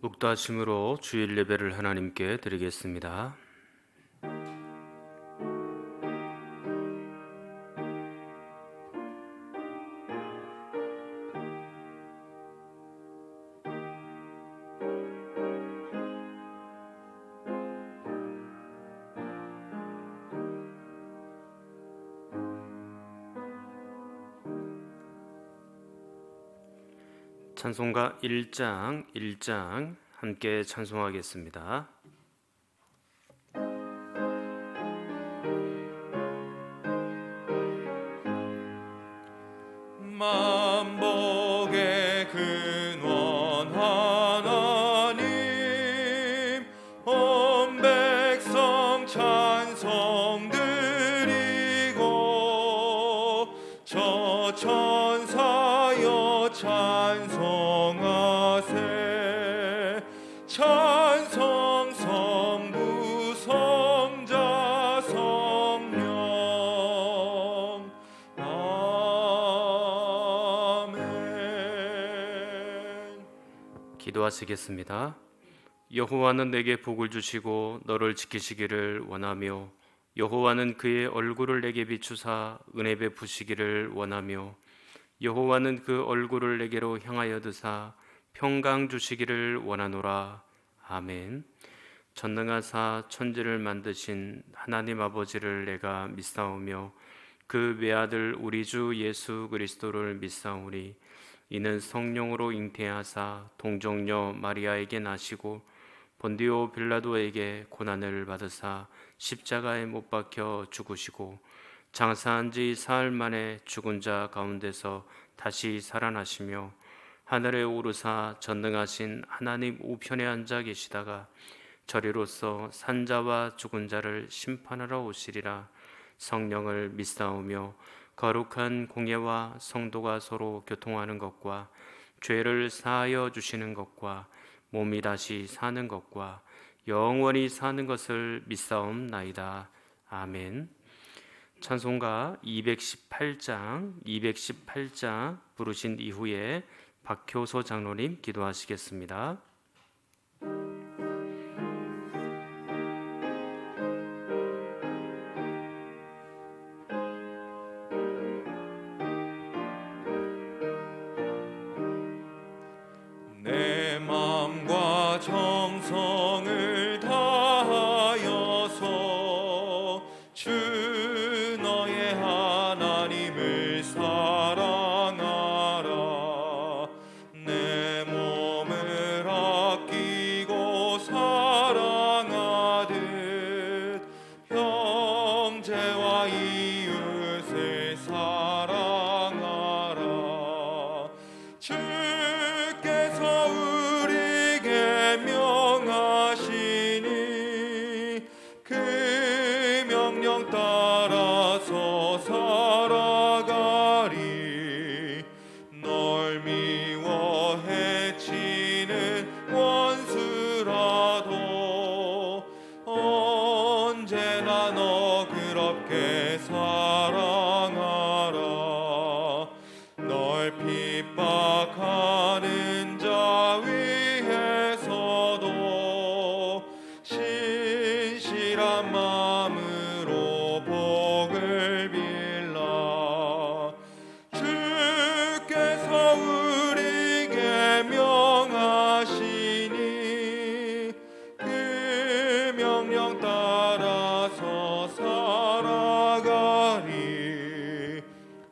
묵다심으로 주일 예배를 하나님께 드리겠습니다. 찬송가 1장 함께 찬송하겠습니다. 만복의 근원 하나님, 온 백성 찬송 드리고 저 천사여 찬송하세. 찬송 성부 성자 성령. 아멘. 기도하시겠습니다. 여호와는 내게 복을 주시고 너를 지키시기를 원하며 여호와는 그의 얼굴을 내게 비추사 은혜 베푸시기를 원하며 여호와는 그 얼굴을 내게로 향하여 드사 평강 주시기를 원하노라. 아멘. 전능하사 천지를 만드신 하나님 아버지를 내가 믿사오며 그 외아들 우리 주 예수 그리스도를 믿사오니 이는 성령으로 잉태하사 동정녀 마리아에게 나시고 본디오 빌라도에게 고난을 받으사 십자가에 못 박혀 죽으시고 장사한 지 사흘 만에 죽은 자 가운데서 다시 살아나시며 하늘에 오르사 전능하신 하나님 우편에 앉아 계시다가 저리로서 산자와 죽은 자를 심판하러 오시리라. 성령을 믿사오며 거룩한 공예와 성도가 서로 교통하는 것과 죄를 사하여 주시는 것과 몸이 다시 사는 것과 영원히 사는 것을 믿사옵나이다. 아멘. 찬송가 218장 부르신 이후에 박효소 장로님 기도하시겠습니다. 내 맘과 정성을 다하여서 주 너의 하나님을 사랑하라. 내 몸을 아끼고 사랑하듯 형제와 이웃을 사랑하라. 주께서 우리에게 명하시니 그 명령 따라서 살아가리. 널 미워 해치는 원수라도 언제나 너 그렇게 사랑하라. 널 핍박하는 자 위에서도 신실한 마음으로 복을 빌라. 주께서 우리에게 명하시니 그 명령 따라서 살아가리.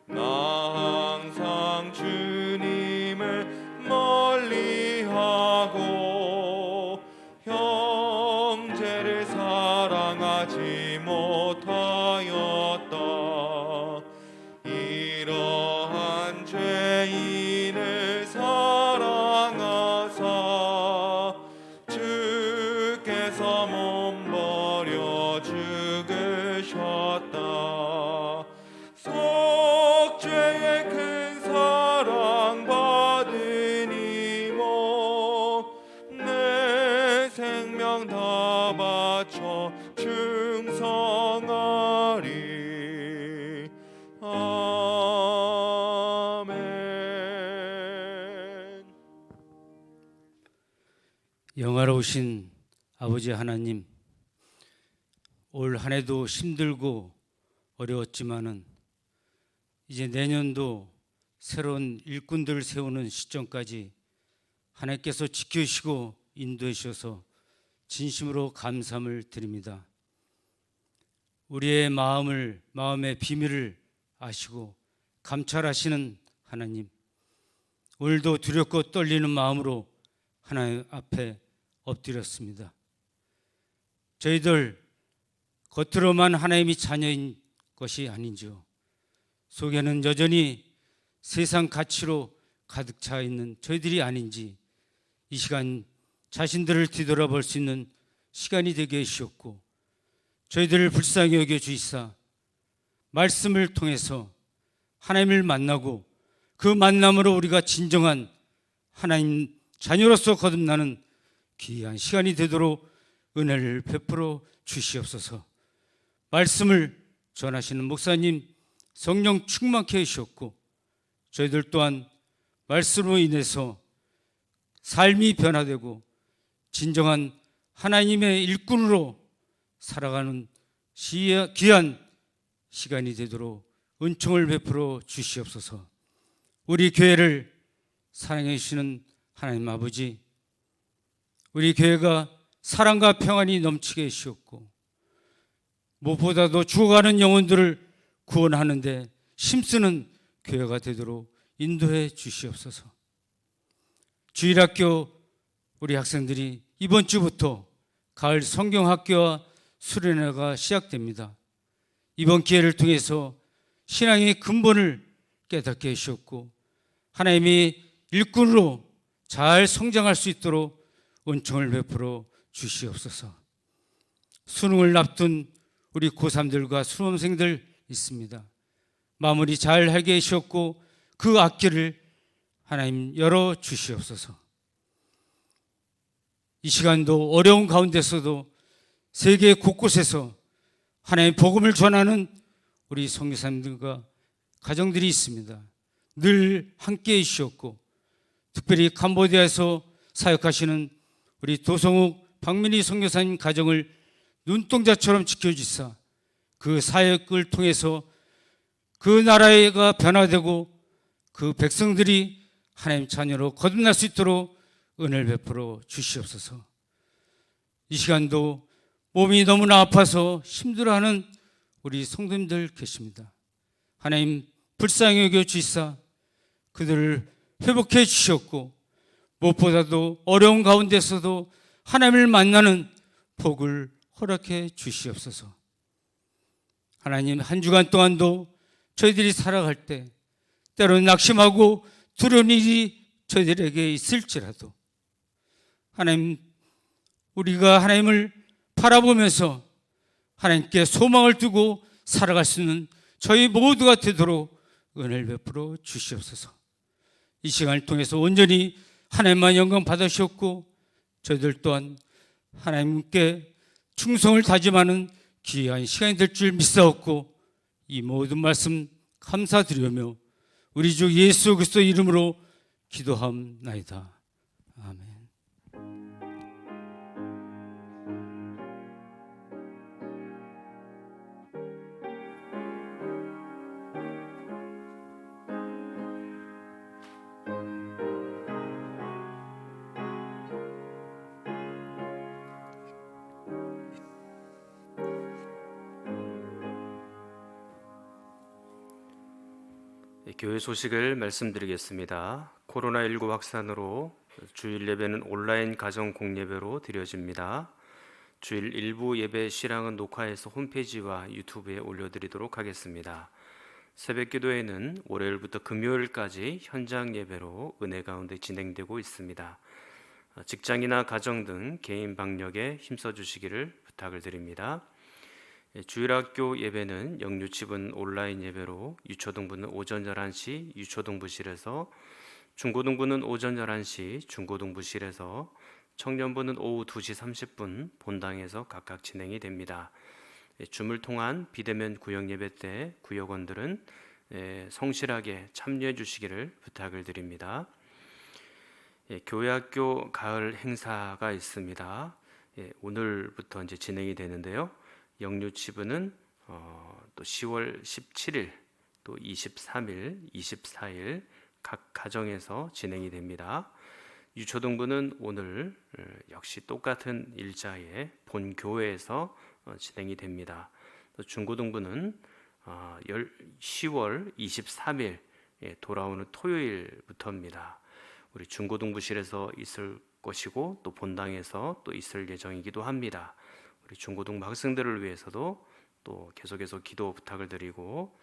나 항상 주님을 영화로우신 아버지 하나님, 올 한 해도 힘들고 어려웠지만은 이제 내년도 새로운 일꾼들을 세우는 시점까지 하나님께서 지켜주시고 인도해 주셔서 진심으로 감사함을 드립니다. 우리의 마음의 비밀을 아시고 감찰하시는 하나님, 오늘도 두렵고 떨리는 마음으로 하나님 앞에 엎드렸습니다. 저희들 겉으로만 하나님이 자녀인 것이 아닌지요, 속에는 여전히 세상 가치로 가득 차 있는 저희들이 아닌지 이 시간 자신들을 뒤돌아볼 수 있는 시간이 되게 해주셨고, 저희들을 불쌍히 여겨 주시사 말씀을 통해서 하나님을 만나고 그 만남으로 우리가 진정한 하나님 자녀로서 거듭나는 귀한 시간이 되도록 은혜를 베풀어 주시옵소서. 말씀을 전하시는 목사님 성령 충만케 해주셨고, 저희들 또한 말씀으로 인해서 삶이 변화되고 진정한 하나님의 일꾼으로 살아가는 귀한 시간이 되도록 은총을 베풀어 주시옵소서. 우리 교회를 사랑해 주시는 하나님 아버지, 우리 교회가 사랑과 평안이 넘치게 해주셨고, 무엇보다도 죽어가는 영혼들을 구원하는데 힘쓰는 교회가 되도록 인도해 주시옵소서. 주일학교 우리 학생들이 이번 주부터 가을 성경학교와 수련회가 시작됩니다. 이번 기회를 통해서 신앙의 근본을 깨닫게 해주셨고, 하나님이 일꾼으로 잘 성장할 수 있도록 은총을 베풀어 주시옵소서. 수능을 앞둔 우리 고3들과 수험생들 있습니다. 마무리 잘 하게 해주셨고 그 앞길을 하나님 열어 주시옵소서. 이 시간도 어려운 가운데서도 세계 곳곳에서 하나님의 복음을 전하는 우리 선교사님들과 가정들이 있습니다. 늘 함께해 주셨고, 특별히 캄보디아에서 사역하시는 우리 도성욱 박민희 선교사님 가정을 눈동자처럼 지켜주사 그 사역을 통해서 그 나라가 변화되고 그 백성들이 하나님 자녀로 거듭날 수 있도록 은혜를 베풀어 주시옵소서. 이 시간도 몸이 너무나 아파서 힘들어하는 우리 성도님들 계십니다. 하나님 불쌍히 여겨 주시사 그들을 회복해 주셨고, 무엇보다도 어려운 가운데서도 하나님을 만나는 복을 허락해 주시옵소서. 하나님, 한 주간 동안도 저희들이 살아갈 때 때로는 낙심하고 두려운 일이 저희들에게 있을지라도 하나님, 우리가 하나님을 바라보면서 하나님께 소망을 두고 살아갈 수 있는 저희 모두가 되도록 은혜를 베풀어 주시옵소서. 이 시간을 통해서 온전히 하나님만 영광 받으셨고, 저희들 또한 하나님께 충성을 다짐하는 귀한 시간이 될 줄 믿사옵고, 이 모든 말씀 감사드리며 우리 주 예수 그리스도 이름으로 기도함나이다. 아멘. 교회 소식을 말씀드리겠습니다. 코로나19 확산으로 주일 예배는 온라인 가정 공예배로 드려집니다. 주일 일부 예배 실황은 녹화해서 홈페이지와 유튜브에 올려드리도록 하겠습니다. 새벽 기도회는 월요일부터 금요일까지 현장 예배로 은혜 가운데 진행되고 있습니다. 직장이나 가정 등 개인 방역에 힘써 주시기를 부탁을 드립니다. 주일학교 예배는 영유치분 온라인 예배로 유초등부는 오전 11시 유초등부실에서, 중고등부는 오전 11시 중고등부실에서, 청년부는 오후 2시 30분 본당에서 각각 진행이 됩니다. 줌을 통한 비대면 구역 예배 때 구역원들은 성실하게 참여해 주시기를 부탁을 드립니다. 교회학교 가을 행사가 있습니다. 오늘부터 이제 진행이 되는데요. 영유치부는 또 10월 17일, 또 23일, 24일 각 가정에서 진행이 됩니다. 유초등부는 오늘 역시 똑같은 일자에 본 교회에서 진행이 됩니다. 또 중고등부는 10월 23일 돌아오는 토요일부터입니다. 우리 중고등부실에서 있을 것이고 또 본당에서 또 있을 예정이기도 합니다. 우리 중고등부 학생들을 위해서도 또 계속해서 기도 부탁을 드리고,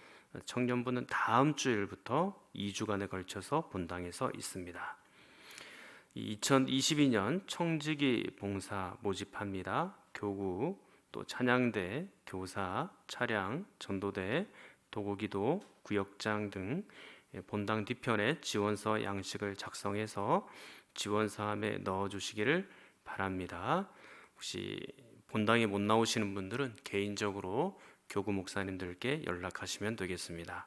청년부는 다음 주일부터 2주간에 걸쳐서 본당에서 있습니다. 2022년 청지기 봉사 모집합니다. 교구, 또 찬양대, 교사, 차량, 전도대, 도구기도, 구역장 등 본당 뒤편에 지원서 양식을 작성해서 지원사함에 넣어주시기를 바랍니다. 혹시 본당에 못 나오시는 분들은 개인적으로 교구 목사님들께 연락하시면 되겠습니다.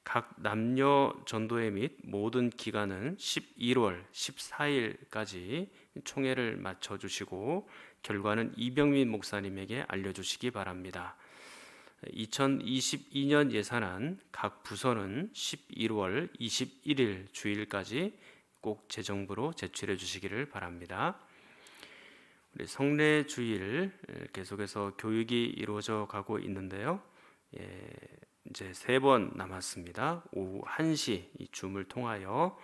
각 남녀 전도회 및 모든 기간은 11월 14일까지 총회를 마쳐주시고 결과는 이병민 목사님에게 알려주시기 바랍니다. 2022년 예산안 각 부서는 11월 21일 주일까지 꼭 재정부로 제출해 주시기를 바랍니다. 우리 성례 주일 계속해서 교육이 이루어져 가고 있는데요. 이제 3번 남았습니다. 오후 1시 이 줌을 통하여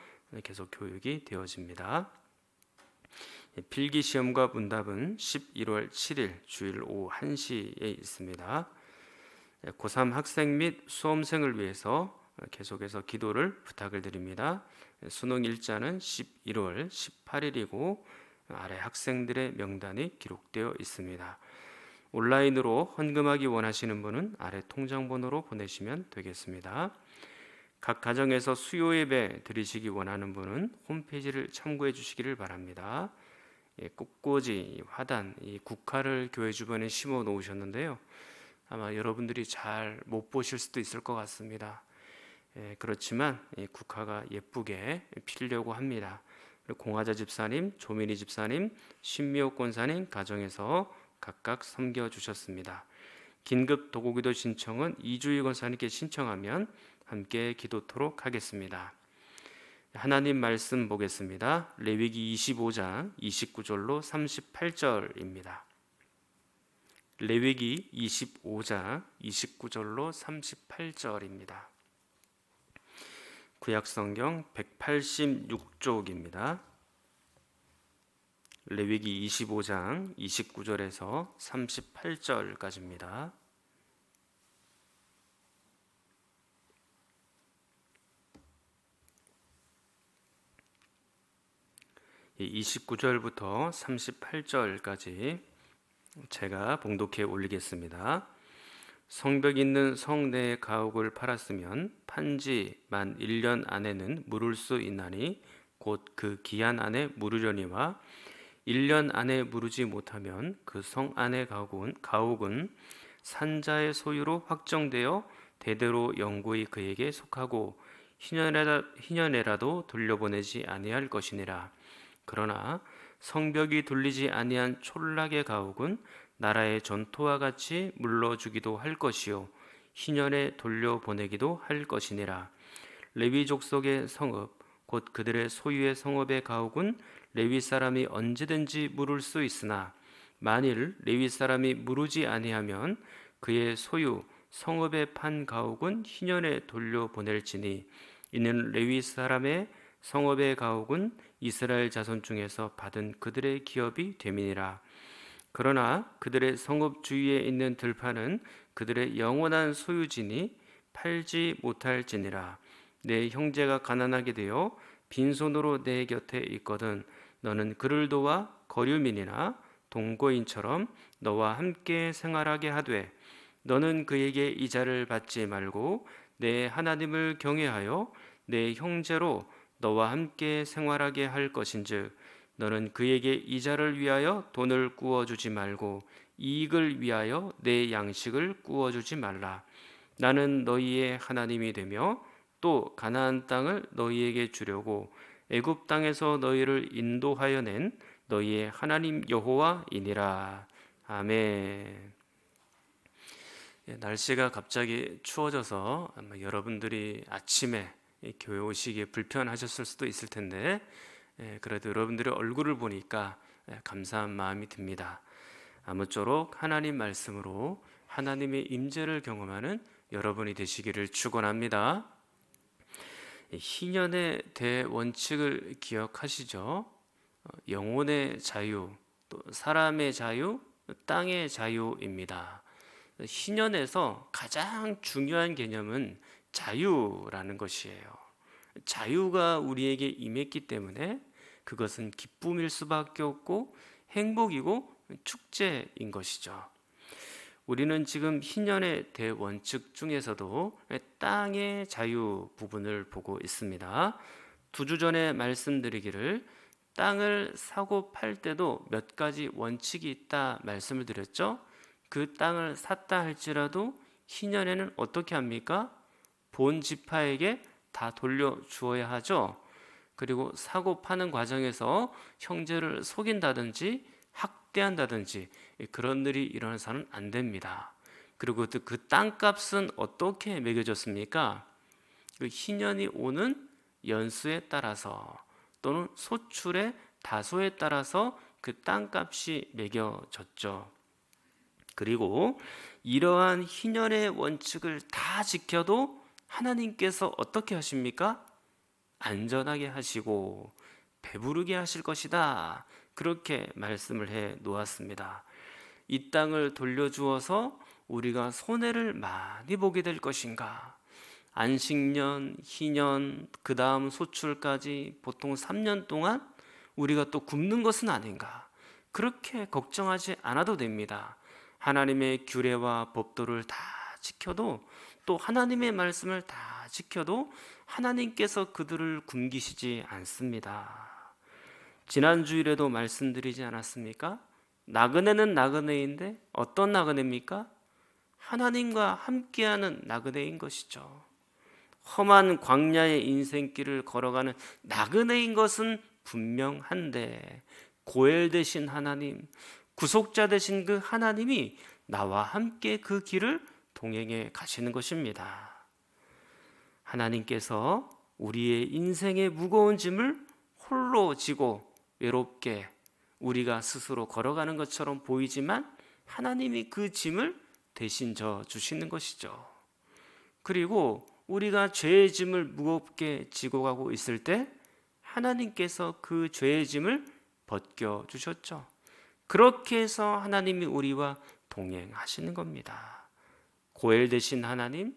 계속 교육이 되어집니다. 필기 시험과 문답은 11월 7일 주일 오후 1시에 있습니다. 고3 학생 및 수험생을 위해서 계속해서 기도를 부탁을 드립니다. 수능 일자는 11월 18일이고 아래 학생들의 명단이 기록되어 있습니다. 온라인으로 헌금하기 원하시는 분은 아래 통장번호로 보내시면 되겠습니다. 각 가정에서 수요 예배 드리시기 원하는 분은 홈페이지를 참고해 주시기를 바랍니다. 꽃꽂이, 화단, 이 국화를 교회 주변에 심어 놓으셨는데요. 아마 여러분들이 잘 못 보실 수도 있을 것 같습니다. 그렇지만 이 국화가 예쁘게 피려고 합니다. 공화자 집사님, 조민희 집사님, 신미옥 권사님 가정에서 각각 섬겨주셨습니다. 긴급 도구기도 신청은 이주희 권사님께 신청하면 함께 기도토록 하겠습니다. 하나님 말씀 보겠습니다. 레위기 25장 29절로 38절입니다. 레위기 25장 29절로 38절입니다. 구약성경 186쪽입니다. 레위기 25장 29절에서 38절까지입니다. 이 29절부터 38절까지 제가 봉독해 올리겠습니다. 성벽 있는 성 내의 가옥을 팔았으면 판지 만 1년 안에는 물을 수 있나니 곧 그 기한 안에 물으려니와 1년 안에 무르지 못하면 그 성 안의 가옥은 산자의 소유로 확정되어 대대로 영구히 그에게 속하고 희년에라도 돌려보내지 아니할 것이니라. 그러나 성벽이 돌리지 아니한 촌락의 가옥은 나라의 전토와 같이 물러주기도 할 것이요 희년에 돌려보내기도 할 것이니라. 레위 족속의 성읍 곧 그들의 소유의 성읍의 가옥은 레위 사람이 언제든지 물을 수 있으나 만일 레위 사람이 물으지 아니하면 그의 소유 성읍의 판 가옥은 희년에 돌려보낼지니 이는 레위 사람의 성읍의 가옥은 이스라엘 자손 중에서 받은 그들의 기업이 됨이니라. 그러나 그들의 성읍 주위에 있는 들판은 그들의 영원한 소유지니 팔지 못할지니라. 내 형제가 가난하게 되어 빈손으로 내 곁에 있거든 너는 그를 도와 거류민이나 동거인처럼 너와 함께 생활하게 하되 너는 그에게 이자를 받지 말고 내 하나님을 경외하여 내 형제로 너와 함께 생활하게 할 것인즉 너는 그에게 이자를 위하여 돈을 구워주지 말고 이익을 위하여 내 양식을 구워주지 말라. 나는 너희의 하나님이 되며 또 가나안 땅을 너희에게 주려고 애굽 땅에서 너희를 인도하여 낸 너희의 하나님 여호와이니라. 아멘. 날씨가 갑자기 추워져서 아마 여러분들이 아침에 교회 오시기에 불편하셨을 수도 있을 텐데, 그래도 여러분들의 얼굴을 보니까 감사한 마음이 듭니다. 아무쪼록 하나님 말씀으로 하나님의 임재를 경험하는 여러분이 되시기를 축원합니다. 희년의 대원칙을 기억하시죠? 영혼의 자유, 또 사람의 자유, 땅의 자유입니다. 희년에서 가장 중요한 개념은 자유라는 것이에요. 자유가 우리에게 임했기 때문에 그것은 기쁨일 수밖에 없고 행복이고 축제인 것이죠. 우리는 지금 희년의 대원칙 중에서도 땅의 자유 부분을 보고 있습니다. 2주 전에 말씀드리기를 땅을 사고 팔 때도 몇 가지 원칙이 있다 말씀을 드렸죠. 그 땅을 샀다 할지라도 희년에는 어떻게 합니까? 본 지파에게 다 돌려주어야 하죠. 그리고 사고 파는 과정에서 형제를 속인다든지 학대한다든지 그런 일이 일어나서는 안 됩니다. 그리고 그 땅값은 어떻게 매겨졌습니까? 그 희년이 오는 연수에 따라서 또는 소출의 다소에 따라서 그 땅값이 매겨졌죠. 그리고 이러한 희년의 원칙을 다 지켜도 하나님께서 어떻게 하십니까? 안전하게 하시고 배부르게 하실 것이다. 그렇게 말씀을 해 놓았습니다. 이 땅을 돌려주어서 우리가 손해를 많이 보게 될 것인가? 안식년, 희년, 그 다음 소출까지 보통 3년 동안 우리가 또 굶는 것은 아닌가? 그렇게 걱정하지 않아도 됩니다. 하나님의 규례와 법도를 다 지켜도, 또 하나님의 말씀을 다 지켜도 하나님께서 그들을 굶기시지 않습니다. 지난 주일에도 말씀드리지 않았습니까? 나그네는 나그네인데 어떤 나그네입니까? 하나님과 함께하는 나그네인 것이죠. 험한 광야의 인생길을 걸어가는 나그네인 것은 분명한데, 고엘 되신 하나님, 구속자 되신 그 하나님이 나와 함께 그 길을 동행해 가시는 것입니다. 하나님께서 우리의 인생의 무거운 짐을 홀로 지고 외롭게 우리가 스스로 걸어가는 것처럼 보이지만 하나님이 그 짐을 대신 져 주시는 것이죠. 그리고 우리가 죄의 짐을 무겁게 지고 가고 있을 때 하나님께서 그 죄의 짐을 벗겨 주셨죠. 그렇게 해서 하나님이 우리와 동행하시는 겁니다. 고엘 되신 하나님,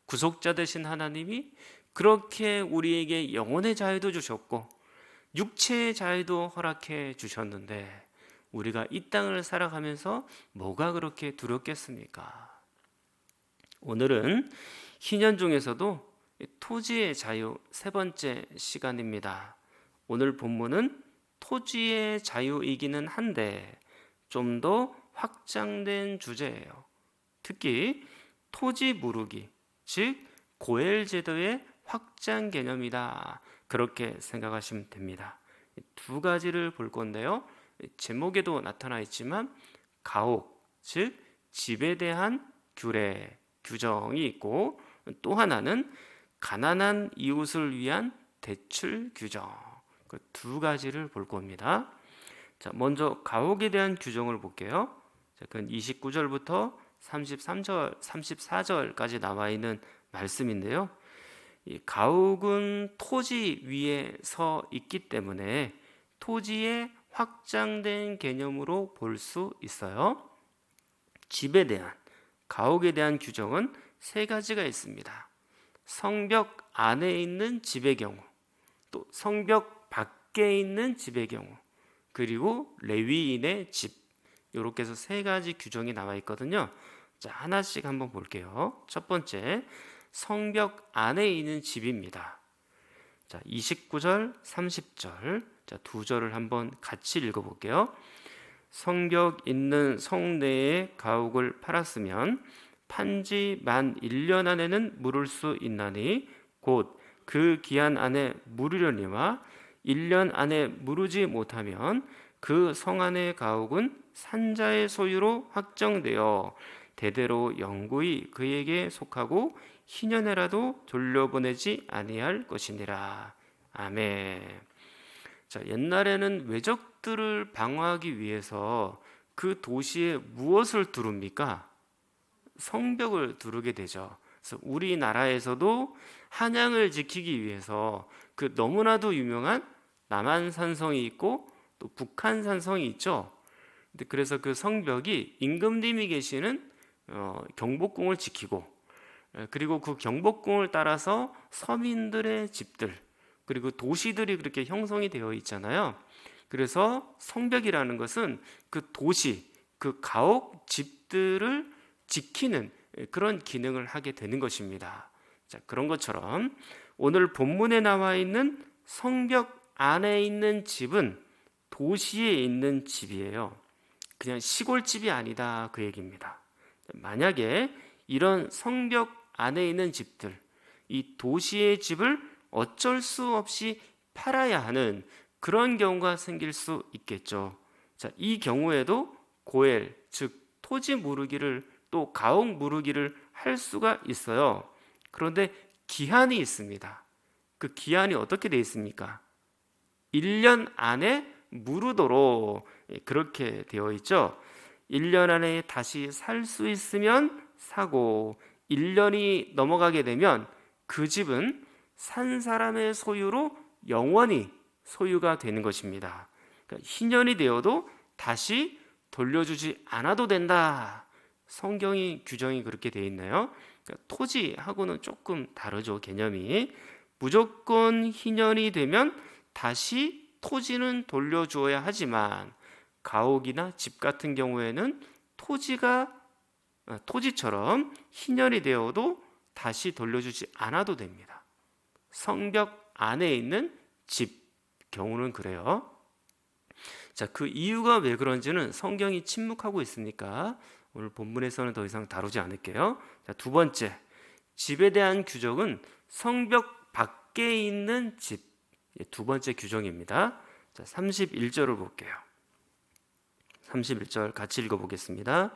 구속자 되신 하나님이 그렇게 우리에게 영혼의 자유도 주셨고 육체의 자유도 허락해 주셨는데, 우리가 이 땅을 살아가면서 뭐가 그렇게 두렵겠습니까? 오늘은 희년 중에서도 토지의 자유 세 번째 시간입니다. 오늘 본문은 토지의 자유이기는 한데 좀 더 확장된 주제예요. 특히 토지 무르기, 즉 고엘 제도의 확장 개념이다. 그렇게 생각하시면 됩니다. 두 가지를 볼 건데요. 제목에도 나타나 있지만 가옥, 즉 집에 대한 규례, 규정이 있고, 또 하나는 가난한 이웃을 위한 대출 규정, 그 두 가지를 볼 겁니다. 자, 먼저 가옥에 대한 규정을 볼게요. 자, 그건 29절부터 34절까지 나와 있는 말씀인데요. 이 가옥은 토지 위에 서 있기 때문에 토지의 확장된 개념으로 볼 수 있어요. 집에 대한, 가옥에 대한 규정은 세 가지가 있습니다. 성벽 안에 있는 집의 경우, 또 성벽 밖에 있는 집의 경우, 그리고 레위인의 집, 이렇게 해서 세 가지 규정이 나와 있거든요. 자, 하나씩 한번 볼게요. 첫 번째, 성벽 안에 있는 집입니다. 자, 29절, 30절, 자, 두 절을 한번 같이 읽어볼게요. 성벽 있는 성내에 가옥을 팔았으면 판지 만 1년 안에는 물을 수 있나니 곧 그 기한 안에 물으려니와 1년 안에 무르지 못하면 그 성 안의 가옥은 산자의 소유로 확정되어 대대로 영구히 그에게 속하고 희년에라도 돌려보내지 아니할 것이니라. 아멘. 자, 옛날에는 외적들을 방어하기 위해서 그 도시에 무엇을 두릅니까? 성벽을 두르게 되죠. 그래서 우리나라에서도 한양을 지키기 위해서 그 너무나도 유명한 남한산성이 있고 또 북한산성이 있죠. 그래서 그 성벽이 임금님이 계시는 경복궁을 지키고, 그리고 그 경복궁을 따라서 서민들의 집들, 그리고 도시들이 그렇게 형성이 되어 있잖아요. 그래서 성벽이라는 것은 그 도시, 그 가옥 집들을 지키는 그런 기능을 하게 되는 것입니다. 자, 그런 것처럼 오늘 본문에 나와 있는 성벽 안에 있는 집은 도시에 있는 집이에요. 그냥 시골집이 아니다, 그 얘기입니다. 만약에 이런 성벽 안에 있는 집들, 이 도시의 집을 어쩔 수 없이 팔아야 하는 그런 경우가 생길 수 있겠죠. 자, 이 경우에도 고엘, 즉 토지 무르기를 또 가옥 무르기를 할 수가 있어요. 그런데 기한이 있습니다. 그 기한이 어떻게 되어 있습니까? 1년 안에 무르도록 그렇게 되어 있죠. 1년 안에 다시 살 수 있으면 사고 1년이 넘어가게 되면 그 집은 산 사람의 소유로 영원히 소유가 되는 것입니다. 그러니까 희년이 되어도 다시 돌려주지 않아도 된다. 성경이 규정이 그렇게 되어 있나요? 그러니까 토지하고는 조금 다르죠, 개념이. 무조건 희년이 되면 다시 토지는 돌려주어야 하지만 가옥이나 집 같은 경우에는 토지처럼 희년이 되어도 다시 돌려주지 않아도 됩니다. 성벽 안에 있는 집 경우는 그래요. 자, 그 이유가 왜 그런지는 성경이 침묵하고 있으니까 오늘 본문에서는 더 이상 다루지 않을게요. 자, 두 번째, 집에 대한 규정은 성벽 밖에 있는 집. 두 번째 규정입니다. 자, 31절을 볼게요. 31절 같이 읽어보겠습니다.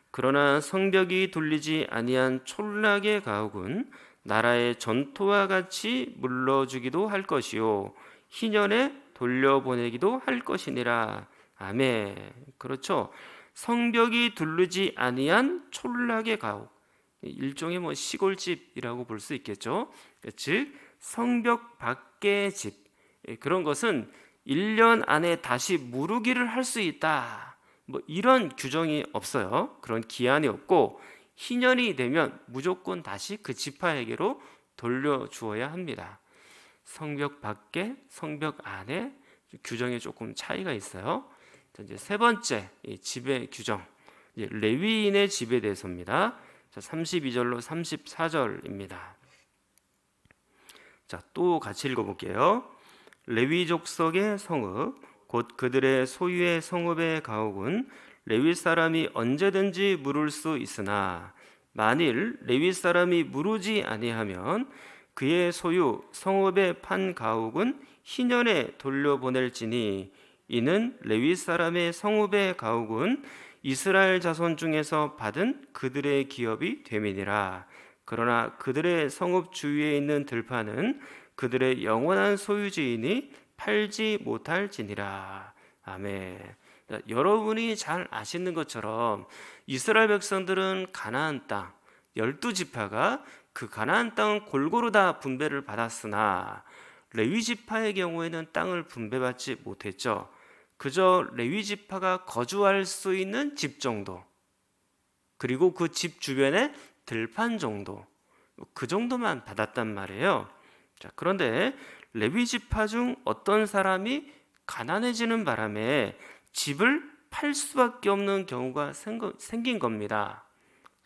그러나 성벽이 돌리지 아니한 촌락의 가옥은 나라의 전토와 같이 물러주기도 할 것이요 희년에 돌려보내기도 할 것이니라. 아멘. 그렇죠. 성벽이 둘르지 아니한 촌락의 가옥, 일종의 시골집이라고 볼 수 있겠죠. 즉 성벽 밖의 집, 그런 것은 1년 안에 다시 무르기를 할 수 있다, 이런 규정이 없어요. 그런 기한이 없고 희년이 되면 무조건 다시 그 지파에게로 돌려주어야 합니다. 성벽 밖에, 성벽 안에 규정에 조금 차이가 있어요. 이제 세 번째, 집의 규정, 레위인의 집에 대해서입니다. 32절로 34절입니다. 자, 또 같이 읽어볼게요. 레위 족속의 성읍, 곧 그들의 소유의 성읍의 가옥은 레위 사람이 언제든지 물을 수 있으나 만일 레위 사람이 무르지 아니하면 그의 소유 성읍의 판 가옥은 희년에 돌려보낼지니 이는 레위 사람의 성읍의 가옥은 이스라엘 자손 중에서 받은 그들의 기업이 됨이니라. 그러나 그들의 성읍 주위에 있는 들판은 그들의 영원한 소유지이니 팔지 못할지니라. 아멘. 여러분이 잘 아시는 것처럼 이스라엘 백성들은 가나안 땅 12지파가 그 가나안 땅은 골고루 다 분배를 받았으나 레위 지파의 경우에는 땅을 분배받지 못했죠. 그저 레위 지파가 거주할 수 있는 집 정도, 그리고 그 집 주변에 들판 정도, 그 정도만 받았단 말이에요. 자, 그런데 레위 지파 중 어떤 사람이 가난해지는 바람에 집을 팔 수밖에 없는 경우가 생긴 겁니다.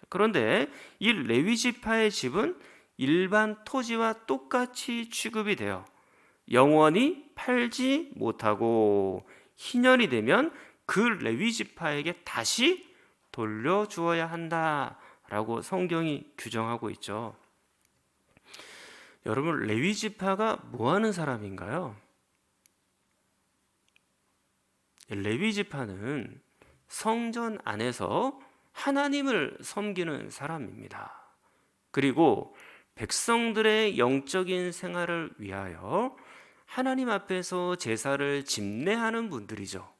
그런데 이 레위 지파의 집은 일반 토지와 똑같이 취급이 돼요. 영원히 팔지 못하고 희년이 되면 그 레위 지파에게 다시 돌려주어야 한다라고 성경이 규정하고 있죠. 여러분, 레위 지파가 뭐 하는 사람인가요? 레위 지파는 성전 안에서 하나님을 섬기는 사람입니다. 그리고 백성들의 영적인 생활을 위하여 하나님 앞에서 제사를 집례하는 분들이죠.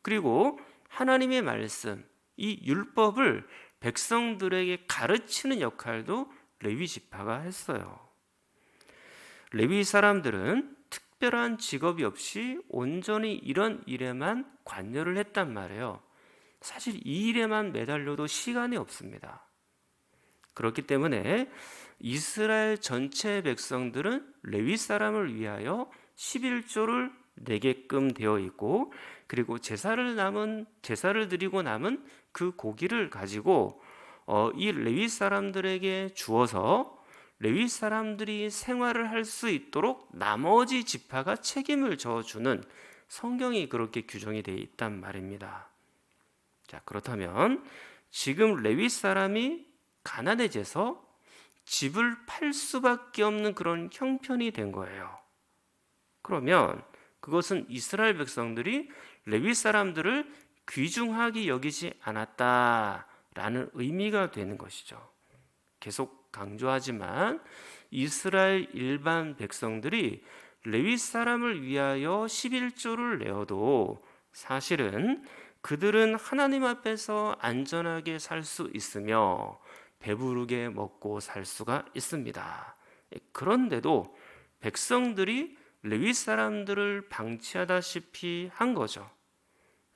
그리고 하나님의 말씀, 이 율법을 백성들에게 가르치는 역할도 레위 지파가 했어요. 레위 사람들은 특별한 직업이 없이 온전히 이런 일에만 관여를 했단 말이에요. 사실 이 일에만 매달려도 시간이 없습니다. 그렇기 때문에 이스라엘 전체 백성들은 레위 사람을 위하여 11조를 내게끔 되어 있고, 그리고 제사를 드리고 남은 그 고기를 가지고 이 레위 사람들에게 주어서 레위 사람들이 생활을 할 수 있도록 나머지 지파가 책임을 져주는, 성경이 그렇게 규정이 되어 있단 말입니다. 자, 그렇다면 지금 레위 사람이 가난해져서 집을 팔 수밖에 없는 그런 형편이 된 거예요. 그러면 그것은 이스라엘 백성들이 레위 사람들을 귀중하게 여기지 않았다라는 의미가 되는 것이죠. 계속 강조하지만 이스라엘 일반 백성들이 레위 사람을 위하여 11조를 내어도 사실은 그들은 하나님 앞에서 안전하게 살 수 있으며 배부르게 먹고 살 수가 있습니다. 그런데도 백성들이 레위 사람들을 방치하다시피 한 거죠.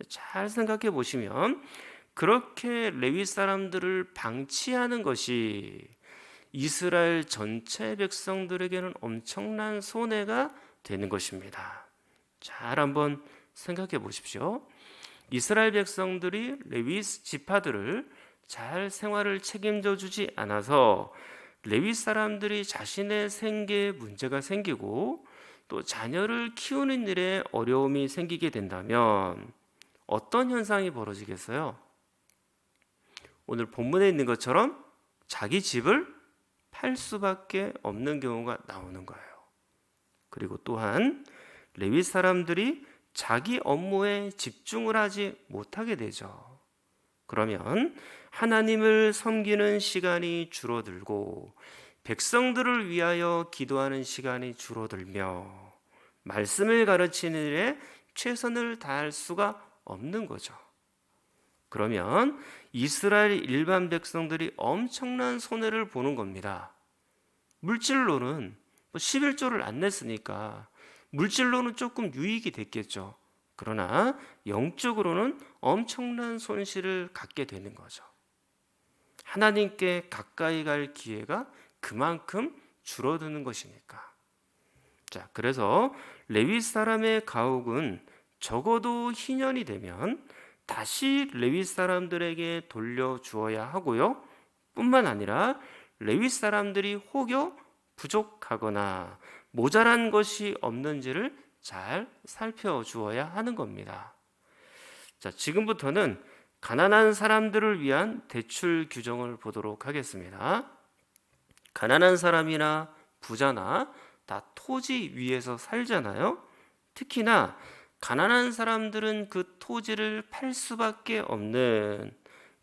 잘 생각해 보시면 그렇게 레위 사람들을 방치하는 것이 이스라엘 전체 백성들에게는 엄청난 손해가 되는 것입니다. 잘 한번 생각해 보십시오. 이스라엘 백성들이 레위 지파들을 잘 생활을 책임져 주지 않아서 레위 사람들이 자신의 생계에 문제가 생기고 또 자녀를 키우는 일에 어려움이 생기게 된다면 어떤 현상이 벌어지겠어요? 오늘 본문에 있는 것처럼 자기 집을 팔 수밖에 없는 경우가 나오는 거예요. 그리고 또한 레위 사람들이 자기 업무에 집중을 하지 못하게 되죠. 그러면 하나님을 섬기는 시간이 줄어들고 백성들을 위하여 기도하는 시간이 줄어들며 말씀을 가르치는 일에 최선을 다할 수가 없는 거죠. 그러면 이스라엘 일반 백성들이 엄청난 손해를 보는 겁니다. 물질로는 11조를 안 냈으니까 물질로는 조금 유익이 됐겠죠. 그러나 영적으로는 엄청난 손실을 갖게 되는 거죠. 하나님께 가까이 갈 기회가 그만큼 줄어드는 것이니까. 자, 그래서 레위 사람의 가옥은 적어도 희년이 되면 다시 레위 사람들에게 돌려주어야 하고요. 뿐만 아니라 레위 사람들이 혹여 부족하거나 모자란 것이 없는지를 잘 살펴주어야 하는 겁니다. 자, 지금부터는 가난한 사람들을 위한 대출 규정을 보도록 하겠습니다. 가난한 사람이나 부자나 다 토지 위에서 살잖아요. 특히나 가난한 사람들은 그 토지를 팔 수밖에 없는,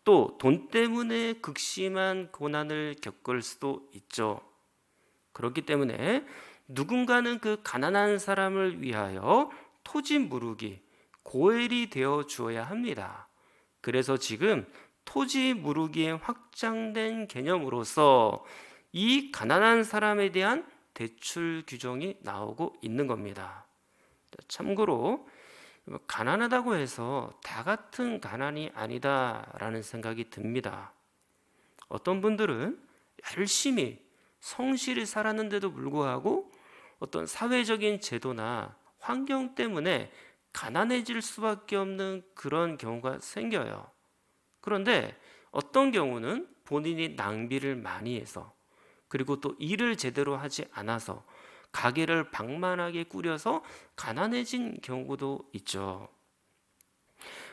또 돈 때문에 극심한 고난을 겪을 수도 있죠. 그렇기 때문에 누군가는 그 가난한 사람을 위하여 토지 무르기, 고엘이 되어 주어야 합니다. 그래서 지금 토지 무르기의 확장된 개념으로서 이 가난한 사람에 대한 대출 규정이 나오고 있는 겁니다. 참고로 가난하다고 해서 다 같은 가난이 아니다라는 생각이 듭니다. 어떤 분들은 열심히 성실히 살았는데도 불구하고 어떤 사회적인 제도나 환경 때문에 가난해질 수밖에 없는 그런 경우가 생겨요. 그런데 어떤 경우는 본인이 낭비를 많이 해서, 그리고 또 일을 제대로 하지 않아서 가게를 방만하게 꾸려서 가난해진 경우도 있죠.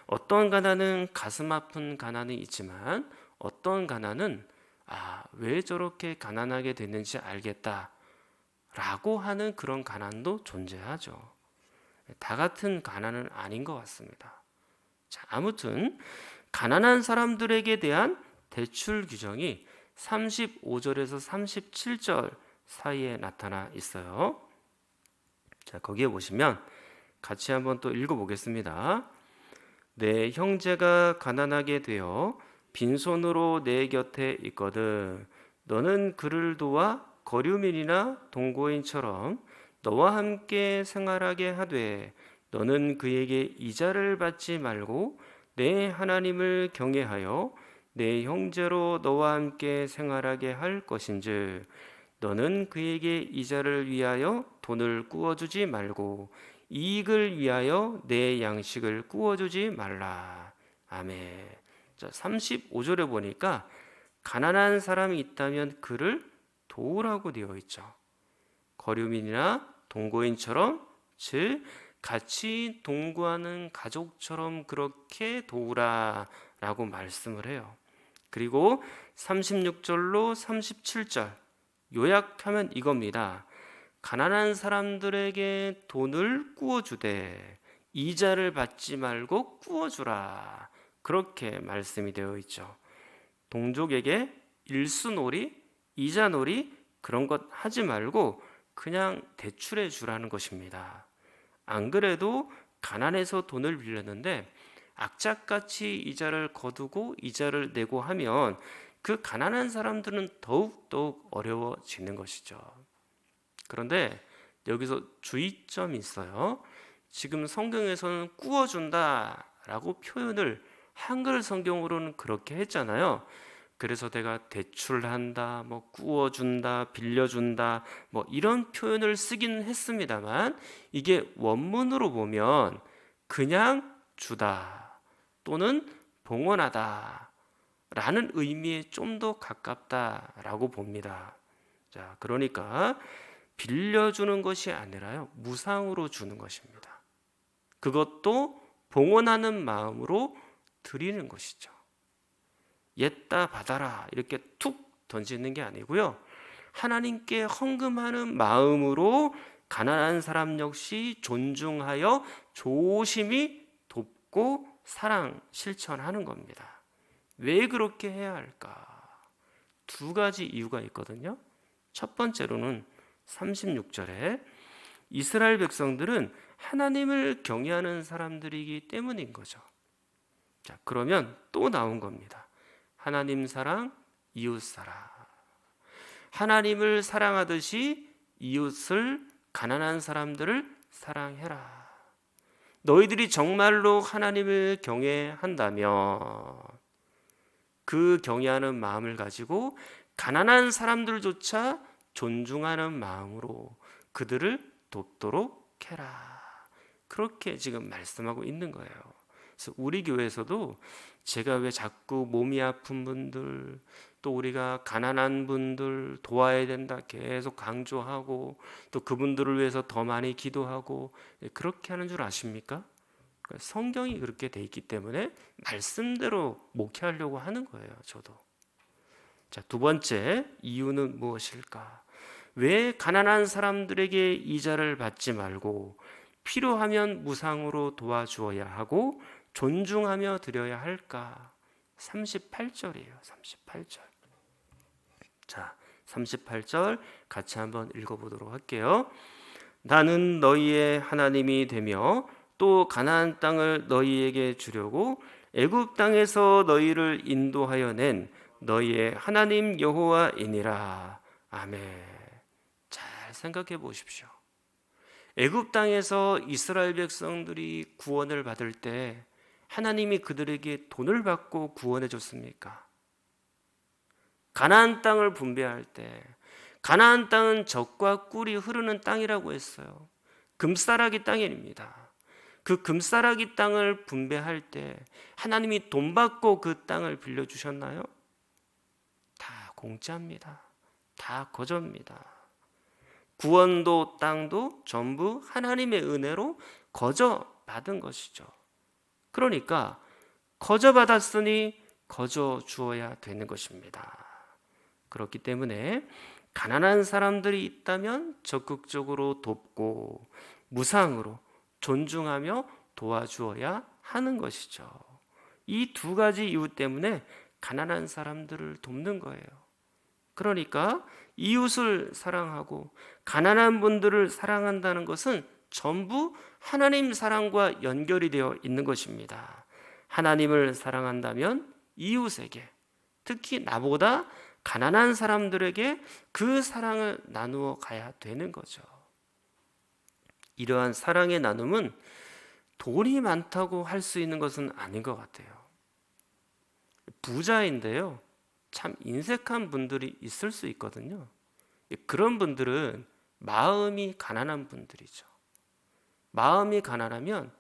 어떤 가난은 가슴 아픈 가난이 있지만 어떤 가난은 왜 저렇게 가난하게 됐는지 알겠다 라고 하는 그런 가난도 존재하죠. 다 같은 가난은 아닌 것 같습니다. 자, 아무튼 가난한 사람들에게 대한 대출 규정이 35절에서 37절 사이에 나타나 있어요. 자, 거기에 보시면 같이 한번 또 읽어보겠습니다. 내 형제가 가난하게 되어 빈손으로 내 곁에 있거든 너는 그를 도와 거류민이나 동거인처럼 너와 함께 생활하게 하되 너는 그에게 이자를 받지 말고 내 하나님을 경외하여 내 형제로 너와 함께 생활하게 할 것인즉 너는 그에게 이자를 위하여 돈을 꾸어주지 말고 이익을 위하여 내 양식을 꾸어주지 말라. 아멘. 자, 35절에 보니까 가난한 사람이 있다면 그를 도우라고 되어 있죠. 거류민이나 동거인처럼, 즉 같이 동거하는 가족처럼 그렇게 도우라라고 말씀을 해요. 그리고 36절로 37절 요약하면 이겁니다. 가난한 사람들에게 돈을 꾸어주되 이자를 받지 말고 꾸어주라. 그렇게 말씀이 되어 있죠. 동족에게 일수놀이, 이자놀이 그런 것 하지 말고 그냥 대출해 주라는 것입니다. 안 그래도 가난해서 돈을 빌렸는데 악착같이 이자를 거두고 이자를 내고 하면 그 가난한 사람들은 더욱 어려워지는 것이죠. 그런데 여기서 주의점이 있어요. 지금 성경에서는 꾸어준다라고 표현을 한글 성경으로는 그렇게 했잖아요. 그래서 내가 대출한다, 뭐 꾸어준다, 빌려준다, 뭐 이런 표현을 쓰긴 했습니다만 이게 원문으로 보면 그냥 주다 또는 봉헌하다 라는 의미에 좀 더 가깝다라고 봅니다. 자, 그러니까 빌려주는 것이 아니라요, 무상으로 주는 것입니다. 그것도 봉헌하는 마음으로 드리는 것이죠. 옛다 받아라 이렇게 툭 던지는 게 아니고요, 하나님께 헌금하는 마음으로 가난한 사람 역시 존중하여 조심히 돕고 사랑 실천하는 겁니다. 왜 그렇게 해야 할까? 두 가지 이유가 있거든요. 첫 번째로는 36절에 이스라엘 백성들은 하나님을 경외하는 사람들이기 때문인 거죠. 자, 그러면 또 나온 겁니다. 하나님 사랑, 이웃 사랑. 하나님을 사랑하듯이 이웃을, 가난한 사람들을 사랑해라. 너희들이 정말로 하나님을 경외한다면 그 경외하는 마음을 가지고 가난한 사람들조차 존중하는 마음으로 그들을 돕도록 해라. 그렇게 지금 말씀하고 있는 거예요. 그래서 우리 교회에서도 제가 왜 자꾸 몸이 아픈 분들, 또 우리가 가난한 분들 도와야 된다 계속 강조하고, 또 그분들을 위해서 더 많이 기도하고 그렇게 하는 줄 아십니까? 성경이 그렇게 돼 있기 때문에 말씀대로 목회하려고 하는 거예요. 저도. 자, 두 번째 이유는 무엇일까? 왜 가난한 사람들에게 이자를 받지 말고 필요하면 무상으로 도와주어야 하고 존중하며 드려야 할까? 38절이에요. 38절. 자, 38절 같이 한번 읽어보도록 할게요. 나는 너희의 하나님이 되며 또 가나안 땅을 너희에게 주려고 애굽 땅에서 너희를 인도하여 낸 너희의 하나님 여호와이니라. 아멘. 잘 생각해 보십시오. 애굽 땅에서 이스라엘 백성들이 구원을 받을 때 하나님이 그들에게 돈을 받고 구원해 줬습니까? 가나안 땅을 분배할 때 가나안 땅은 젖과 꿀이 흐르는 땅이라고 했어요. 금싸라기 땅입니다. 그 금싸라기 땅을 분배할 때 하나님이 돈 받고 그 땅을 빌려주셨나요? 다 공짜입니다. 다 거저입니다. 구원도 땅도 전부 하나님의 은혜로 거저 받은 것이죠. 그러니까 거저 받았으니 거저 주어야 되는 것입니다. 그렇기 때문에 가난한 사람들이 있다면 적극적으로 돕고 무상으로 존중하며 도와주어야 하는 것이죠. 이 두 가지 이유 때문에 가난한 사람들을 돕는 거예요. 그러니까 이웃을 사랑하고 가난한 분들을 사랑한다는 것은 전부 하나님 사랑과 연결이 되어 있는 것입니다. 하나님을 사랑한다면 이웃에게, 특히 나보다 가난한 사람들에게 그 사랑을 나누어 가야 되는 거죠. 이러한 사랑의 나눔은 돈이 많다고 할 수 있는 것은 아닌 것 같아요. 부자인데요, 참 인색한 분들이 있을 수 있거든요. 그런 분들은 마음이 가난한 분들이죠. 마음이 가난하면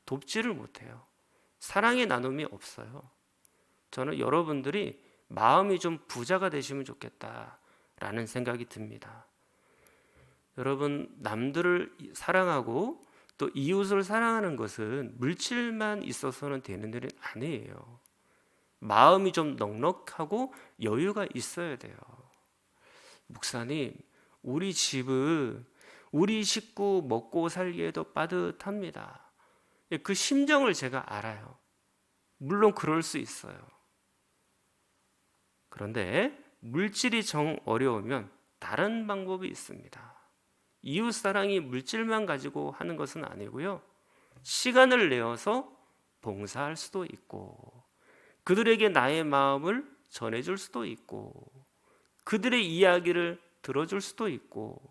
돕지를 못해요. 사랑의 나눔이 없어요. 저는 여러분들이 마음이 좀 부자가 되시면 좋겠다라는 생각이 듭니다. 여러분, 남들을 사랑하고 또 이웃을 사랑하는 것은 물질만 있어서는 되는 일은 아니에요. 마음이 좀 넉넉하고 여유가 있어야 돼요. 목사님, 우리 집은 우리 식구 먹고 살기에도 빠듯합니다. 그 심정을 제가 알아요. 물론 그럴 수 있어요. 그런데 물질이 정 어려우면 다른 방법이 있습니다. 이웃사랑이 물질만 가지고 하는 것은 아니고요, 시간을 내어서 봉사할 수도 있고, 그들에게 나의 마음을 전해줄 수도 있고, 그들의 이야기를 들어줄 수도 있고,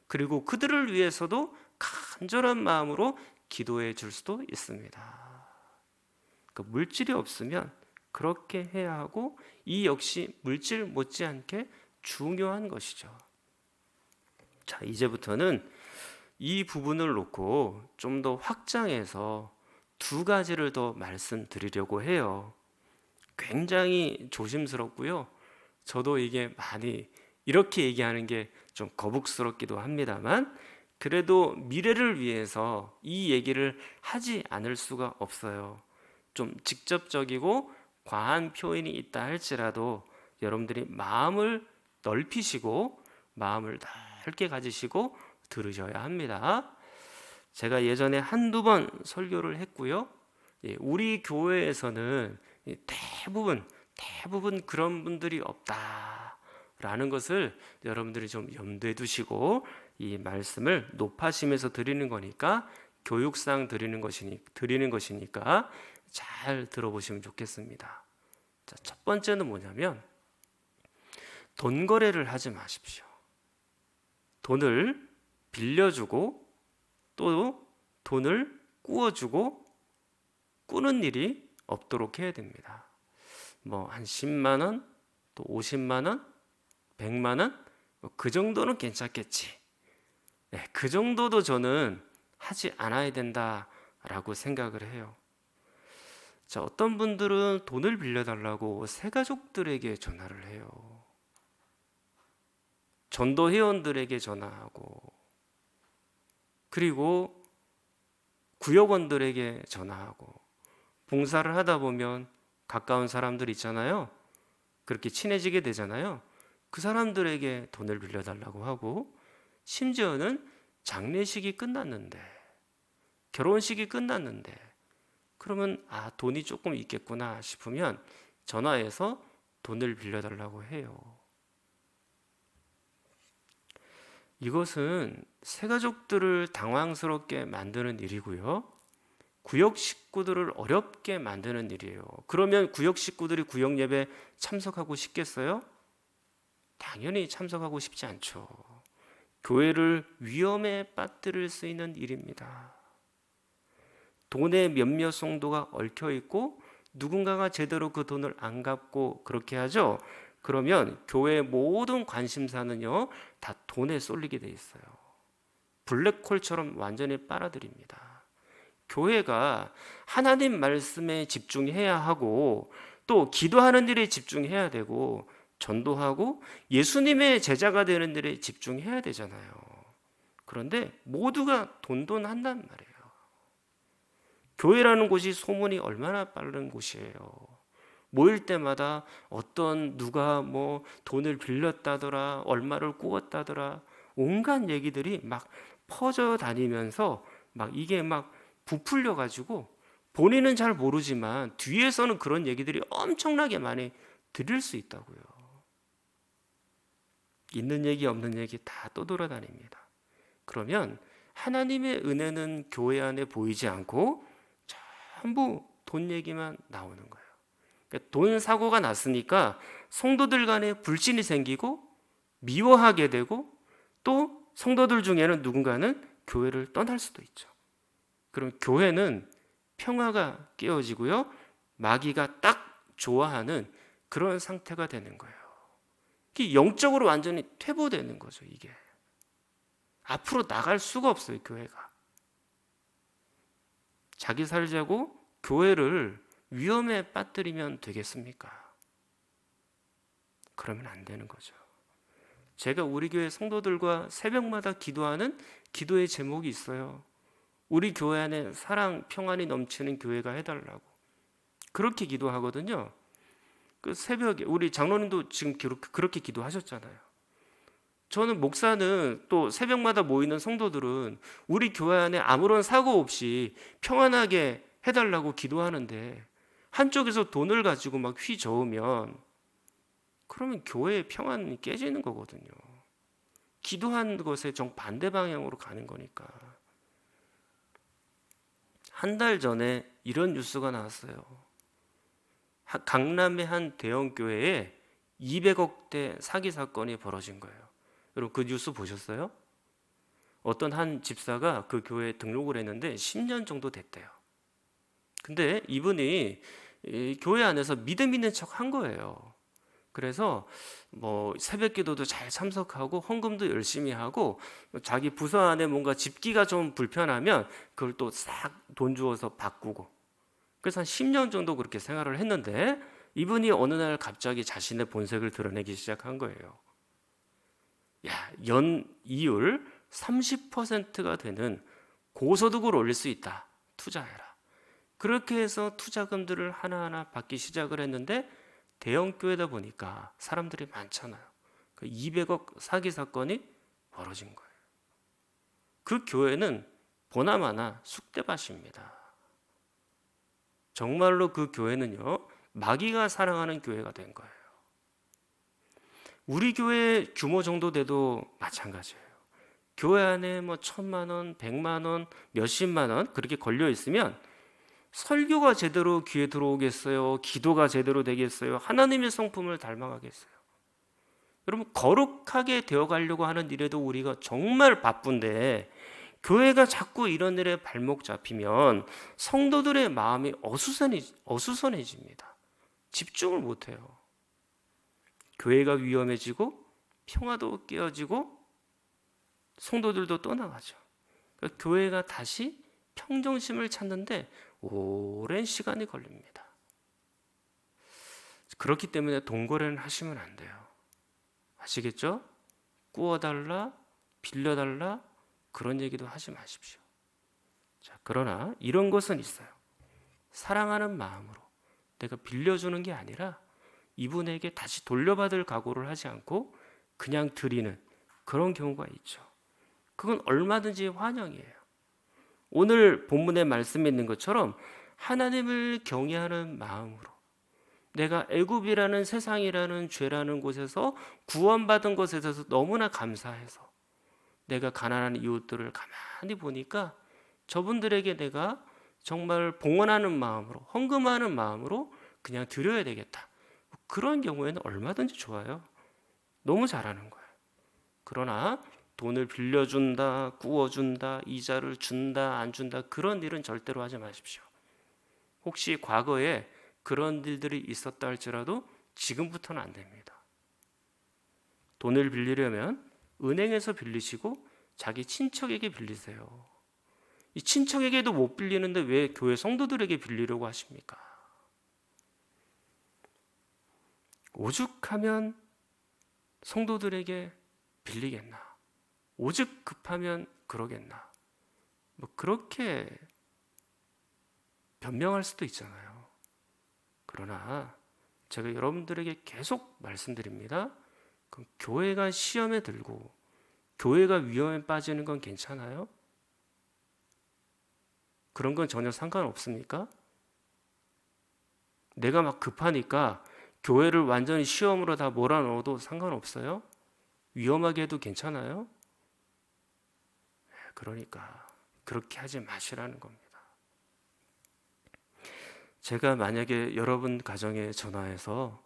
그리고 그들을 위해서도 간절한 마음으로 기도해 줄 수도 있습니다. 그 물질이 없으면 그렇게 해야 하고, 이 역시 물질 못지않게 중요한 것이죠. 자, 이제부터는 이 부분을 놓고 좀 더 확장해서 두 가지를 더 말씀드리려고 해요. 굉장히 조심스럽고요, 저도 이게 많이 이렇게 얘기하는 게 좀 거북스럽기도 합니다만, 그래도 미래를 위해서 이 얘기를 하지 않을 수가 없어요. 좀 직접적이고 과한 표현이 있다 할지라도 여러분들이 마음을 넓히시고 마음을 넓게 가지시고 들으셔야 합니다. 제가 예전에 한두 번 설교를 했고요, 우리 교회에서는 대부분 그런 분들이 없다라는 것을 여러분들이 좀 염두에 두시고, 이 말씀을 높아심에서 드리는 거니까, 교육상 드리는 것이니까 잘 들어보시면 좋겠습니다. 자, 첫 번째는 뭐냐면, 돈 거래를 하지 마십시오. 돈을 빌려주고 또 돈을 꾸어주고 꾸는 일이 없도록 해야 됩니다. 한 10만 원, 또 50만 원, 100만 원, 그 정도는 괜찮겠지. 그 정도도 저는 하지 않아야 된다라고 생각을 해요. 자, 어떤 분들은 돈을 빌려달라고 새가족들에게 전화를 해요. 전도 회원들에게 전화하고, 그리고 구역원들에게 전화하고, 봉사를 하다 보면 가까운 사람들 있잖아요. 그렇게 친해지게 되잖아요. 그 사람들에게 돈을 빌려달라고 하고, 심지어는 장례식이 끝났는데, 결혼식이 끝났는데, 그러면 돈이 조금 있겠구나 싶으면 전화해서 돈을 빌려달라고 해요. 이것은 새가족들을 당황스럽게 만드는 일이고요, 구역 식구들을 어렵게 만드는 일이에요. 그러면 구역 식구들이 구역 예배 참석하고 싶겠어요? 당연히 참석하고 싶지 않죠. 교회를 위험에 빠뜨릴 수 있는 일입니다. 돈의 몇몇 송도가 얽혀 있고 누군가가 제대로 그 돈을 안 갚고 그렇게 하죠. 그러면 교회의 모든 관심사는요, 다 돈에 쏠리게 돼 있어요. 블랙홀처럼 완전히 빨아들입니다. 교회가 하나님 말씀에 집중해야 하고, 또 기도하는 일에 집중해야 되고, 전도하고 예수님의 제자가 되는 일에 집중해야 되잖아요. 그런데 모두가 돈돈 한단 말이에요. 교회라는 곳이 소문이 얼마나 빠른 곳이에요. 모일 때마다 누가 돈을 빌렸다더라, 얼마를 꾸었다더라, 온갖 얘기들이 막 퍼져 다니면서 막 이게 막 부풀려 가지고 본인은 잘 모르지만 뒤에서는 그런 얘기들이 엄청나게 많이 들릴 수 있다고요. 있는 얘기 없는 얘기 다 떠돌아다닙니다. 그러면 하나님의 은혜는 교회 안에 보이지 않고 전부 돈 얘기만 나오는 거예요. 그러니까 돈 사고가 났으니까 성도들 간에 불신이 생기고 미워하게 되고 또 성도들 중에는 누군가는 교회를 떠날 수도 있죠. 그럼 교회는 평화가 깨어지고요. 마귀가 딱 좋아하는 그런 상태가 되는 거예요. 이게 영적으로 완전히 퇴보되는 거죠, 이게. 앞으로 나갈 수가 없어요, 교회가. 자기 살자고 교회를 위험에 빠뜨리면 되겠습니까? 그러면 안 되는 거죠. 제가 우리 교회 성도들과 새벽마다 기도하는 기도의 제목이 있어요. 우리 교회 안에 사랑, 평안이 넘치는 교회가 해달라고. 그렇게 기도하거든요. 그 새벽에 우리 장로님도 지금 그렇게 기도하셨잖아요. 저는 목사는 또 새벽마다 모이는 성도들은 우리 교회 안에 아무런 사고 없이 평안하게 해달라고 기도하는데 한쪽에서 돈을 가지고 막 휘저으면 그러면 교회의 평안이 깨지는 거거든요. 기도한 것에 정반대 방향으로 가는 거니까. 한 달 전에 이런 뉴스가 나왔어요. 강남의 한 대형 교회에 200억대 사기 사건이 벌어진 거예요. 여러분 그 뉴스 보셨어요? 어떤 한 집사가 그 교회에 등록을 했는데 10년 정도 됐대요. 근데 이분이 이 교회 안에서 믿음 있는 척 한 거예요. 그래서 뭐 새벽 기도도 잘 참석하고 헌금도 열심히 하고 자기 부서 안에 뭔가 집기가 좀 불편하면 그걸 또 싹 돈 주어서 바꾸고, 그래서 한 10년 정도 그렇게 생활을 했는데 이분이 어느 날 갑자기 자신의 본색을 드러내기 시작한 거예요. 야, 연이율 30%가 되는 고소득을 올릴 수 있다. 투자해라. 그렇게 해서 투자금들을 하나하나 받기 시작을 했는데 대형 교회다 보니까 사람들이 많잖아요. 200억 사기 사건이 벌어진 거예요. 그 교회는 보나마나 쑥대밭입니다. 정말로 그 교회는요, 마귀가 사랑하는 교회가 된 거예요. 우리 교회 규모 정도 돼도 마찬가지예요. 교회 안에 뭐 1,000만 원, 100만 원, 몇십만 원 그렇게 걸려 있으면 설교가 제대로 귀에 들어오겠어요? 기도가 제대로 되겠어요? 하나님의 성품을 닮아가겠어요? 여러분, 거룩하게 되어가려고 하는 일에도 우리가 정말 바쁜데 교회가 자꾸 이런 일에 발목 잡히면 성도들의 마음이 어수선해집니다. 집중을 못해요. 교회가 위험해지고 평화도 깨어지고 성도들도 떠나가죠. 그러니까 교회가 다시 평정심을 찾는데 오랜 시간이 걸립니다. 그렇기 때문에 돈거래는 하시면 안 돼요. 아시겠죠? 꾸어달라, 빌려달라 그런 얘기도 하지 마십시오. 자, 그러나 이런 것은 있어요. 사랑하는 마음으로 내가 빌려주는 게 아니라 이분에게 다시 돌려받을 각오를 하지 않고 그냥 드리는 그런 경우가 있죠. 그건 얼마든지 환영이에요. 오늘 본문의 말씀에 있는 것처럼 하나님을 경외하는 마음으로 내가 애굽이라는 세상이라는 죄라는 곳에서 구원받은 것에 대해서 너무나 감사해서 내가 가난한 이웃들을 가만히 보니까 저분들에게 내가 정말 봉헌하는 마음으로 헌금하는 마음으로 그냥 드려야 되겠다. 그런 경우에는 얼마든지 좋아요. 너무 잘하는 거예요. 그러나 돈을 빌려준다, 꾸어준다, 이자를 준다, 안 준다 그런 일은 절대로 하지 마십시오. 혹시 과거에 그런 일들이 있었다 할지라도 지금부터는 안 됩니다. 돈을 빌리려면 은행에서 빌리시고 자기 친척에게 빌리세요. 이 친척에게도 못 빌리는데 왜 교회 성도들에게 빌리려고 하십니까? 오죽하면 성도들에게 빌리겠나? 오죽 급하면 그러겠나? 뭐 그렇게 변명할 수도 있잖아요. 그러나 제가 여러분들에게 계속 말씀드립니다. 그럼 교회가 시험에 들고 교회가 위험에 빠지는 건 괜찮아요? 그런 건 전혀 상관없습니까? 내가 막 급하니까 교회를 완전히 시험으로 다 몰아넣어도 상관없어요? 위험하게 해도 괜찮아요? 그러니까 그렇게 하지 마시라는 겁니다. 제가 만약에 여러분 가정에 전화해서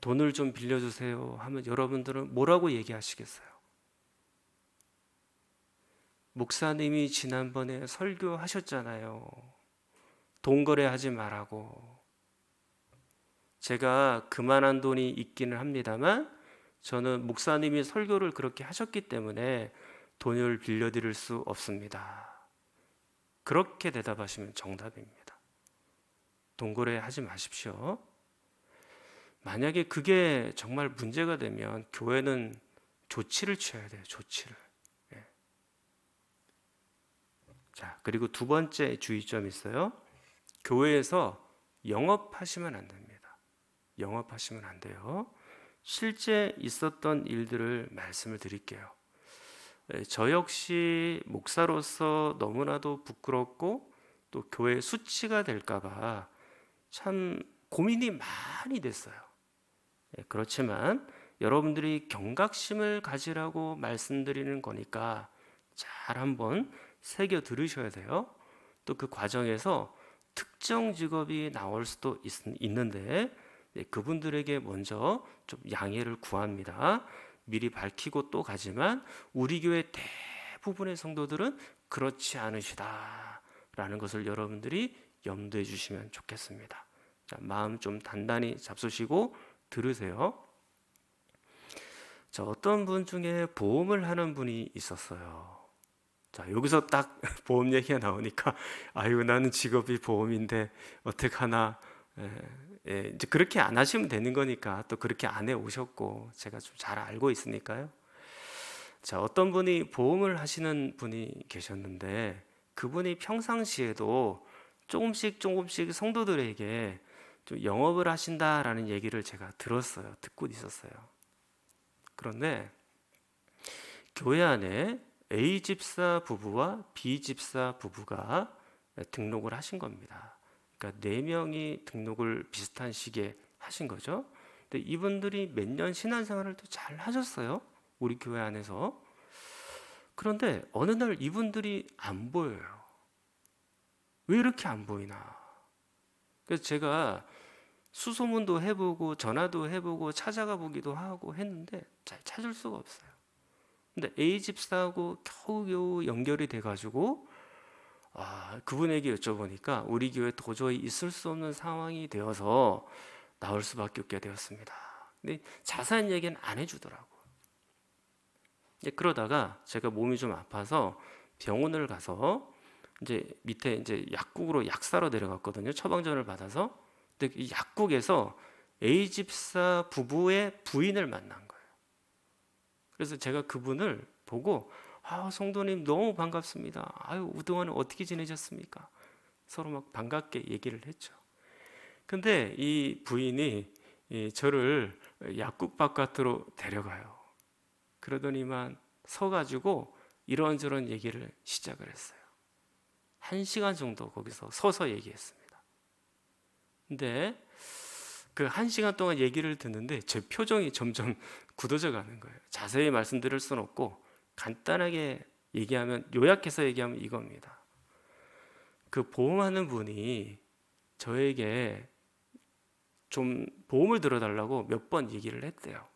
돈을 좀 빌려주세요 하면 여러분들은 뭐라고 얘기하시겠어요? 목사님이 지난번에 설교하셨잖아요. 돈 거래하지 말라고. 제가 그만한 돈이 있기는 합니다만 저는 목사님이 설교를 그렇게 하셨기 때문에 돈을 빌려드릴 수 없습니다. 그렇게 대답하시면 정답입니다. 돈 거래하지 마십시오. 만약에 그게 정말 문제가 되면 교회는 조치를 취해야 돼요. 조치를. 예. 자, 그리고 두 번째 주의점이 있어요. 교회에서 영업하시면 안 됩니다. 영업하시면 안 돼요. 실제 있었던 일들을 말씀을 드릴게요. 저 역시 목사로서 너무나도 부끄럽고 또 교회 수치가 될까봐 참 고민이 많이 됐어요. 그렇지만 여러분들이 경각심을 가지라고 말씀드리는 거니까 잘 한번 새겨 들으셔야 돼요. 또 그 과정에서 특정 직업이 나올 수도 있는데 그분들에게 먼저 좀 양해를 구합니다. 미리 밝히고 또 가지만 우리 교회 대부분의 성도들은 그렇지 않으시다라는 것을 여러분들이 염두해 주시면 좋겠습니다. 자, 마음 좀 단단히 잡수시고 들으세요. 자, 어떤 분 중에 보험을 하는 분이 있었어요. 자, 여기서 딱 보험 얘기가 나오니까 아유 나는 직업이 보험인데 어떡하나. 이제 그렇게 안 하시면 되는 거니까 또 그렇게 안 해 오셨고 제가 좀 잘 알고 있으니까요. 자, 어떤 분이 보험을 하시는 분이 계셨는데 그분이 평상시에도 조금씩 성도들에게 좀 영업을 하신다라는 얘기를 제가 들었어요. 듣고 있었어요. 그런데 교회 안에 A 집사 부부와 B 집사 부부가 등록을 하신 겁니다. 그러니까 4명이 등록을 비슷한 시기에 하신 거죠. 근데 이분들이 몇 년 신앙생활을 또 잘 하셨어요. 우리 교회 안에서. 그런데 어느 날 이분들이 안 보여요. 왜 이렇게 안 보이나? 그래서 제가 수소문도 해보고 전화도 해보고 찾아가 보기도 하고 했는데 잘 찾을 수가 없어요. 근데 A 집사하고 겨우겨우 연결이 돼가지고 그분에게 여쭤보니까 우리 교회에 도저히 있을 수 없는 상황이 되어서 나올 수밖에 없게 되었습니다. 근데 자세한 얘기는 안 해주더라고. 그러다가 제가 몸이 좀 아파서 병원을 가서 이제 밑에 이제 약국으로 약 사러 내려갔거든요. 처방전을 받아서. 근데 이 약국에서 A 집사 부부의 부인을 만난 거예요. 그래서 제가 그분을 보고 성도님 너무 반갑습니다. 아유 그동안 어떻게 지내셨습니까? 서로 막 반갑게 얘기를 했죠. 근데 이 부인이 저를 약국 바깥으로 데려가요. 그러더니만 서가지고 이런저런 얘기를 시작을 했어요. 1시간 정도 거기서 서서 얘기했습니다. 근데 그 1시간 동안 얘기를 듣는데 제 표정이 점점 굳어져 가는 거예요. 자세히 말씀드릴 수는 없고 간단하게 얘기하면, 요약해서 얘기하면 이겁니다. 그 보험하는 분이 저에게 좀 보험을 들어달라고 몇 번 얘기를 했대요.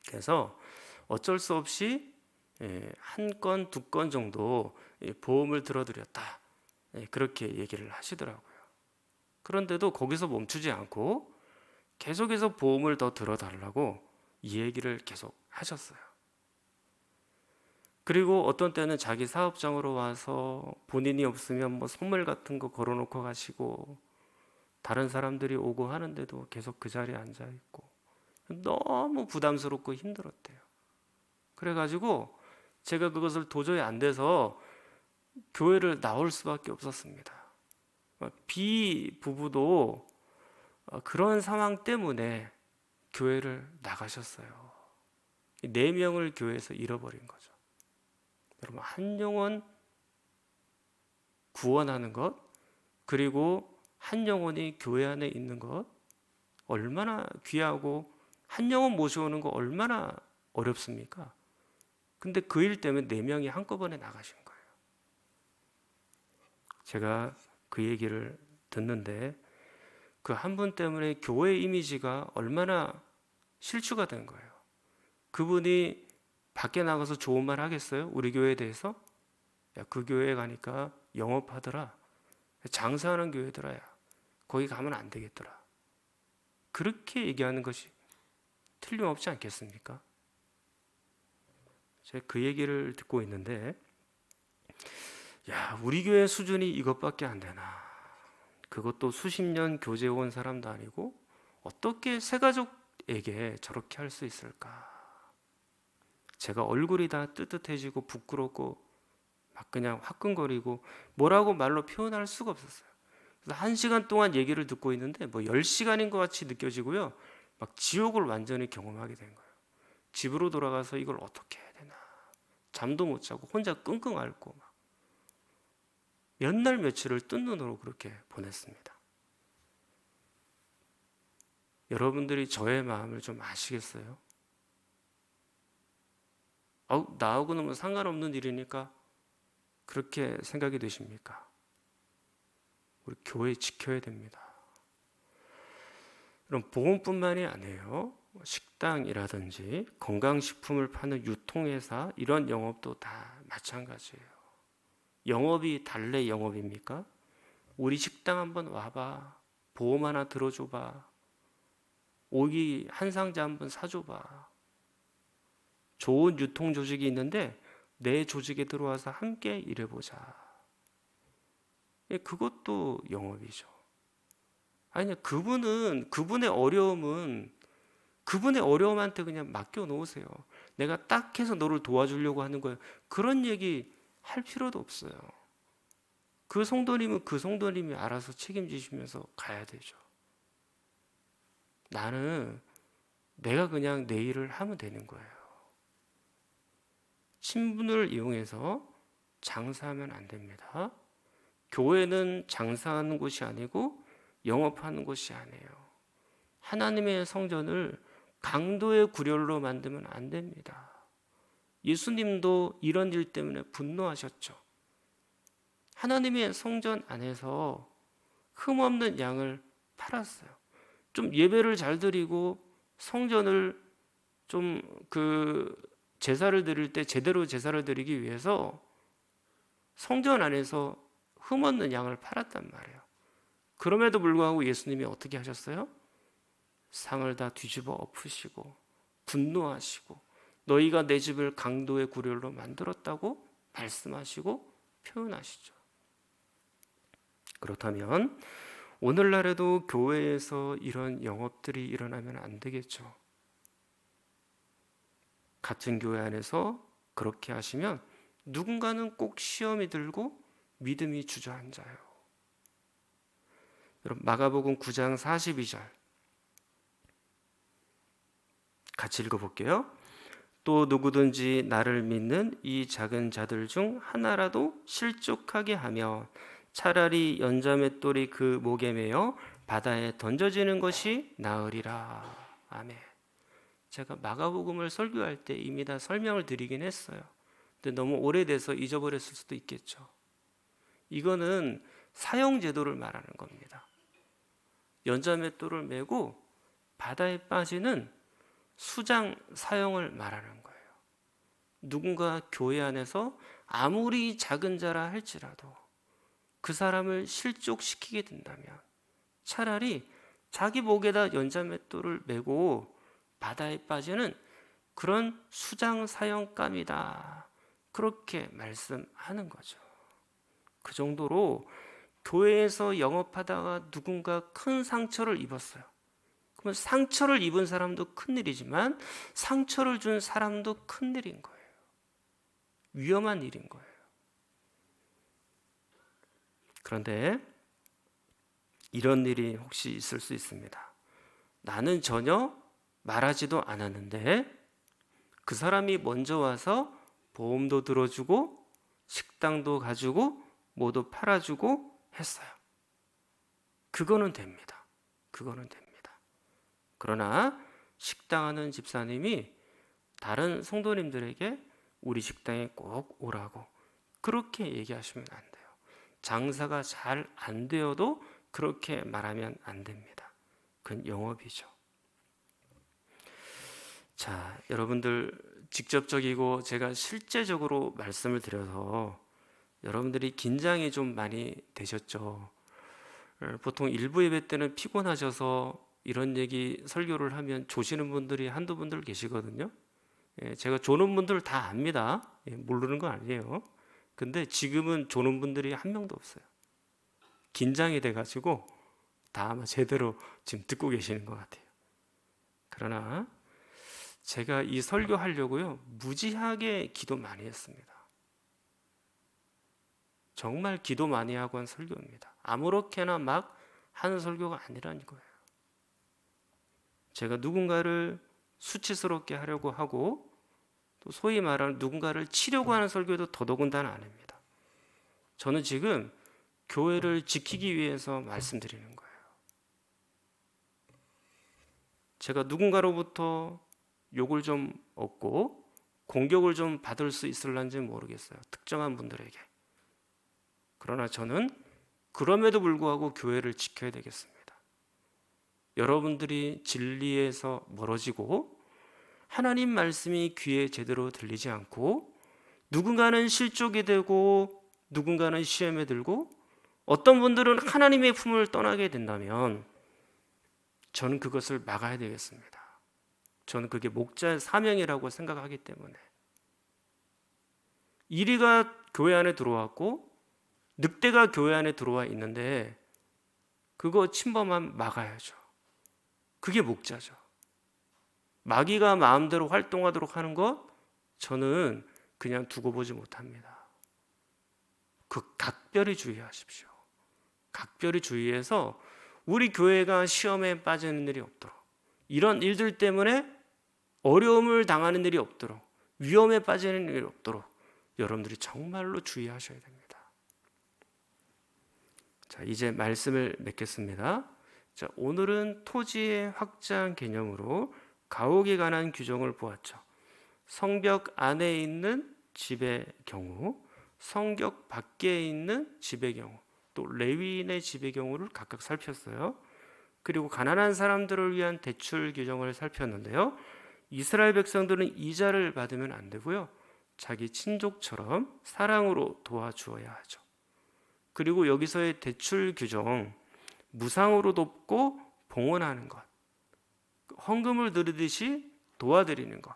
그래서 어쩔 수 없이 1건, 2건 정도 보험을 들어드렸다. 그렇게 얘기를 하시더라고요. 그런데도 거기서 멈추지 않고 계속해서 보험을 더 들어달라고 이 얘기를 계속 하셨어요. 그리고 어떤 때는 자기 사업장으로 와서 본인이 없으면 뭐 선물 같은 거 걸어놓고 가시고, 다른 사람들이 오고 하는데도 계속 그 자리에 앉아 있고 너무 부담스럽고 힘들었대요. 그래가지고 제가 그것을 도저히 안 돼서 교회를 나올 수밖에 없었습니다. B 부부도 그런 상황 때문에 교회를 나가셨어요. 4명을 교회에서 잃어버린 거죠. 여러분, 한 영혼 구원하는 것, 그리고 한 영혼이 교회 안에 있는 것 얼마나 귀하고 한 영혼 모셔오는 거 얼마나 어렵습니까? 근데 그 일 때문에 4명이 한꺼번에 나가신 거예요. 제가 그 얘기를 듣는데 그 한 분 때문에 교회 이미지가 얼마나 실추가 된 거예요. 그분이 밖에 나가서 좋은 말 하겠어요? 우리 교회에 대해서? 야, 그 교회에 가니까 영업하더라. 장사하는 교회더라. 야, 거기 가면 안 되겠더라. 그렇게 얘기하는 것이 틀림없지 않겠습니까? 제가 그 얘기를 듣고 있는데, 야, 우리 교회 수준이 이것밖에 안 되나? 그것도 수십 년 교제 온 사람도 아니고 어떻게 새가족에게 저렇게 할 수 있을까? 제가 얼굴이 다 뜨뜻해지고 부끄럽고 막 그냥 화끈거리고 뭐라고 말로 표현할 수가 없었어요. 그래서 1시간 동안 얘기를 듣고 있는데 뭐 10시간인 것 같이 느껴지고요. 막 지옥을 완전히 경험하게 된 거예요. 집으로 돌아가서 이걸 어떻게 해야 되나. 잠도 못 자고 혼자 끙끙 앓고 막 몇 날 며칠을 뜬 눈으로 그렇게 보냈습니다. 여러분들이 저의 마음을 좀 아시겠어요? 나하고는 뭐 상관없는 일이니까 그렇게 생각이 되십니까? 우리 교회 지켜야 됩니다. 그럼 보험뿐만이 아니에요. 식당이라든지 건강식품을 파는 유통회사 이런 영업도 다 마찬가지예요. 영업이 달래 영업입니까? 우리 식당 한번 와봐. 보험 하나 들어줘봐. 오기 한 상자 한번 사줘봐. 좋은 유통 조직이 있는데 내 조직에 들어와서 함께 일해보자. 그것도 영업이죠. 아니, 그분의 어려움은 그분의 어려움한테 그냥 맡겨놓으세요. 내가 딱 해서 너를 도와주려고 하는 거예요. 그런 얘기 할 필요도 없어요. 그 성도님은 그 성도님이 알아서 책임지시면서 가야 되죠. 나는 내가 그냥 내 일을 하면 되는 거예요. 친분을 이용해서 장사하면 안 됩니다. 교회는 장사하는 곳이 아니고 영업하는 곳이 아니에요. 하나님의 성전을 강도의 구렬로 만들면 안 됩니다. 예수님도 이런 일 때문에 분노하셨죠. 하나님의 성전 안에서 흠없는 양을 팔았어요. 좀 예배를 잘 드리고 성전을 좀 제사를 드릴 때 제대로 제사를 드리기 위해서 성전 안에서 흠없는 양을 팔았단 말이에요. 그럼에도 불구하고 예수님이 어떻게 하셨어요? 상을 다 뒤집어 엎으시고 분노하시고 너희가 내 집을 강도의 구렬로 만들었다고 말씀하시고 표현하시죠. 그렇다면 오늘날에도 교회에서 이런 영업들이 일어나면 안 되겠죠. 같은 교회 안에서 그렇게 하시면 누군가는 꼭 시험이 들고 믿음이 주저앉아요. 여러분, 마가복음 9장 42절 같이 읽어볼게요. 또 누구든지 나를 믿는 이 작은 자들 중 하나라도 실족하게 하면 차라리 연자맷돌이 그 목에 매어 바다에 던져지는 것이 나으리라. 아멘. 제가 마가복음을 설교할 때 이미 다 설명을 드리긴 했어요. 근데 너무 오래돼서 잊어버렸을 수도 있겠죠. 이거는 사형제도를 말하는 겁니다. 연자맷돌을 메고 바다에 빠지는 수장 사형을 말하는 거예요. 누군가 교회 안에서 아무리 작은 자라 할지라도 그 사람을 실족시키게 된다면 차라리 자기 목에다 연자맷돌을 메고 바다에 빠지는 그런 수장 사형감이다. 그렇게 말씀하는 거죠. 그 정도로 교회에서 영업하다가 누군가 큰 상처를 입었어요. 그러면 상처를 입은 사람도 큰일이지만 상처를 준 사람도 큰일인 거예요. 위험한 일인 거예요. 그런데 이런 일이 혹시 있을 수 있습니다. 나는 전혀 말하지도 않았는데 그 사람이 먼저 와서 보험도 들어주고 식당도 가지고 모두 팔아주고 했어요. 그거는 됩니다. 그거는 됩니다. 그러나 식당하는 집사님이 다른 성도님들에게 우리 식당에 꼭 오라고 그렇게 얘기하시면 안 돼요. 장사가 잘 안 되어도 그렇게 말하면 안 됩니다. 그건 영업이죠. 자, 여러분들 직접적이고 제가 실제적으로 말씀을 드려서 여러분들이 긴장이 좀 많이 되셨죠. 보통 일부 예배 때는 피곤하셔서 이런 얘기 설교를 하면 조시는 분들이 한두 분들 계시거든요. 제가 조는 분들 다 압니다. 모르는 건 아니에요. 근데 지금은 조는 분들이 한 명도 없어요. 긴장이 돼가지고 다 아마 제대로 지금 듣고 계시는 것 같아요. 그러나 제가 이 설교하려고요 무지하게 기도 많이 했습니다. 정말 기도 많이 하고 한 설교입니다. 아무렇게나 막 하는 설교가 아니라는 거예요. 제가 누군가를 수치스럽게 하려고 하고 또 소위 말하는 누군가를 치려고 하는 설교도 더더군다나 아닙니다. 저는 지금 교회를 지키기 위해서 말씀드리는 거예요. 제가 누군가로부터 욕을 좀 얻고 공격을 좀 받을 수 있을런지 모르겠어요. 특정한 분들에게. 그러나 저는 그럼에도 불구하고 교회를 지켜야 되겠습니다. 여러분들이 진리에서 멀어지고 하나님 말씀이 귀에 제대로 들리지 않고 누군가는 실족이 되고 누군가는 시험에 들고 어떤 분들은 하나님의 품을 떠나게 된다면 저는 그것을 막아야 되겠습니다. 저는 그게 목자의 사명이라고 생각하기 때문에 이리가 교회 안에 들어왔고 늑대가 교회 안에 들어와 있는데 그거 침범하면 막아야죠. 그게 목자죠. 마귀가 마음대로 활동하도록 하는 것 저는 그냥 두고 보지 못합니다. 그 각별히 주의하십시오. 각별히 주의해서 우리 교회가 시험에 빠지는 일이 없도록 이런 일들 때문에 어려움을 당하는 일이 없도록 위험에 빠지는 일이 없도록 여러분들이 정말로 주의하셔야 됩니다. 자, 이제 말씀을 맺겠습니다. 자, 오늘은 토지의 확장 개념으로 가옥에 관한 규정을 보았죠. 성벽 안에 있는 집의 경우, 성벽 밖에 있는 집의 경우, 또 레위인의 집의 경우를 각각 살폈어요. 그리고 가난한 사람들을 위한 대출 규정을 살폈는데요. 이스라엘 백성들은 이자를 받으면 안 되고요. 자기 친족처럼 사랑으로 도와주어야 하죠. 그리고 여기서의 대출 규정, 무상으로 돕고 봉헌하는 것, 헌금을 드리듯이 도와드리는 것,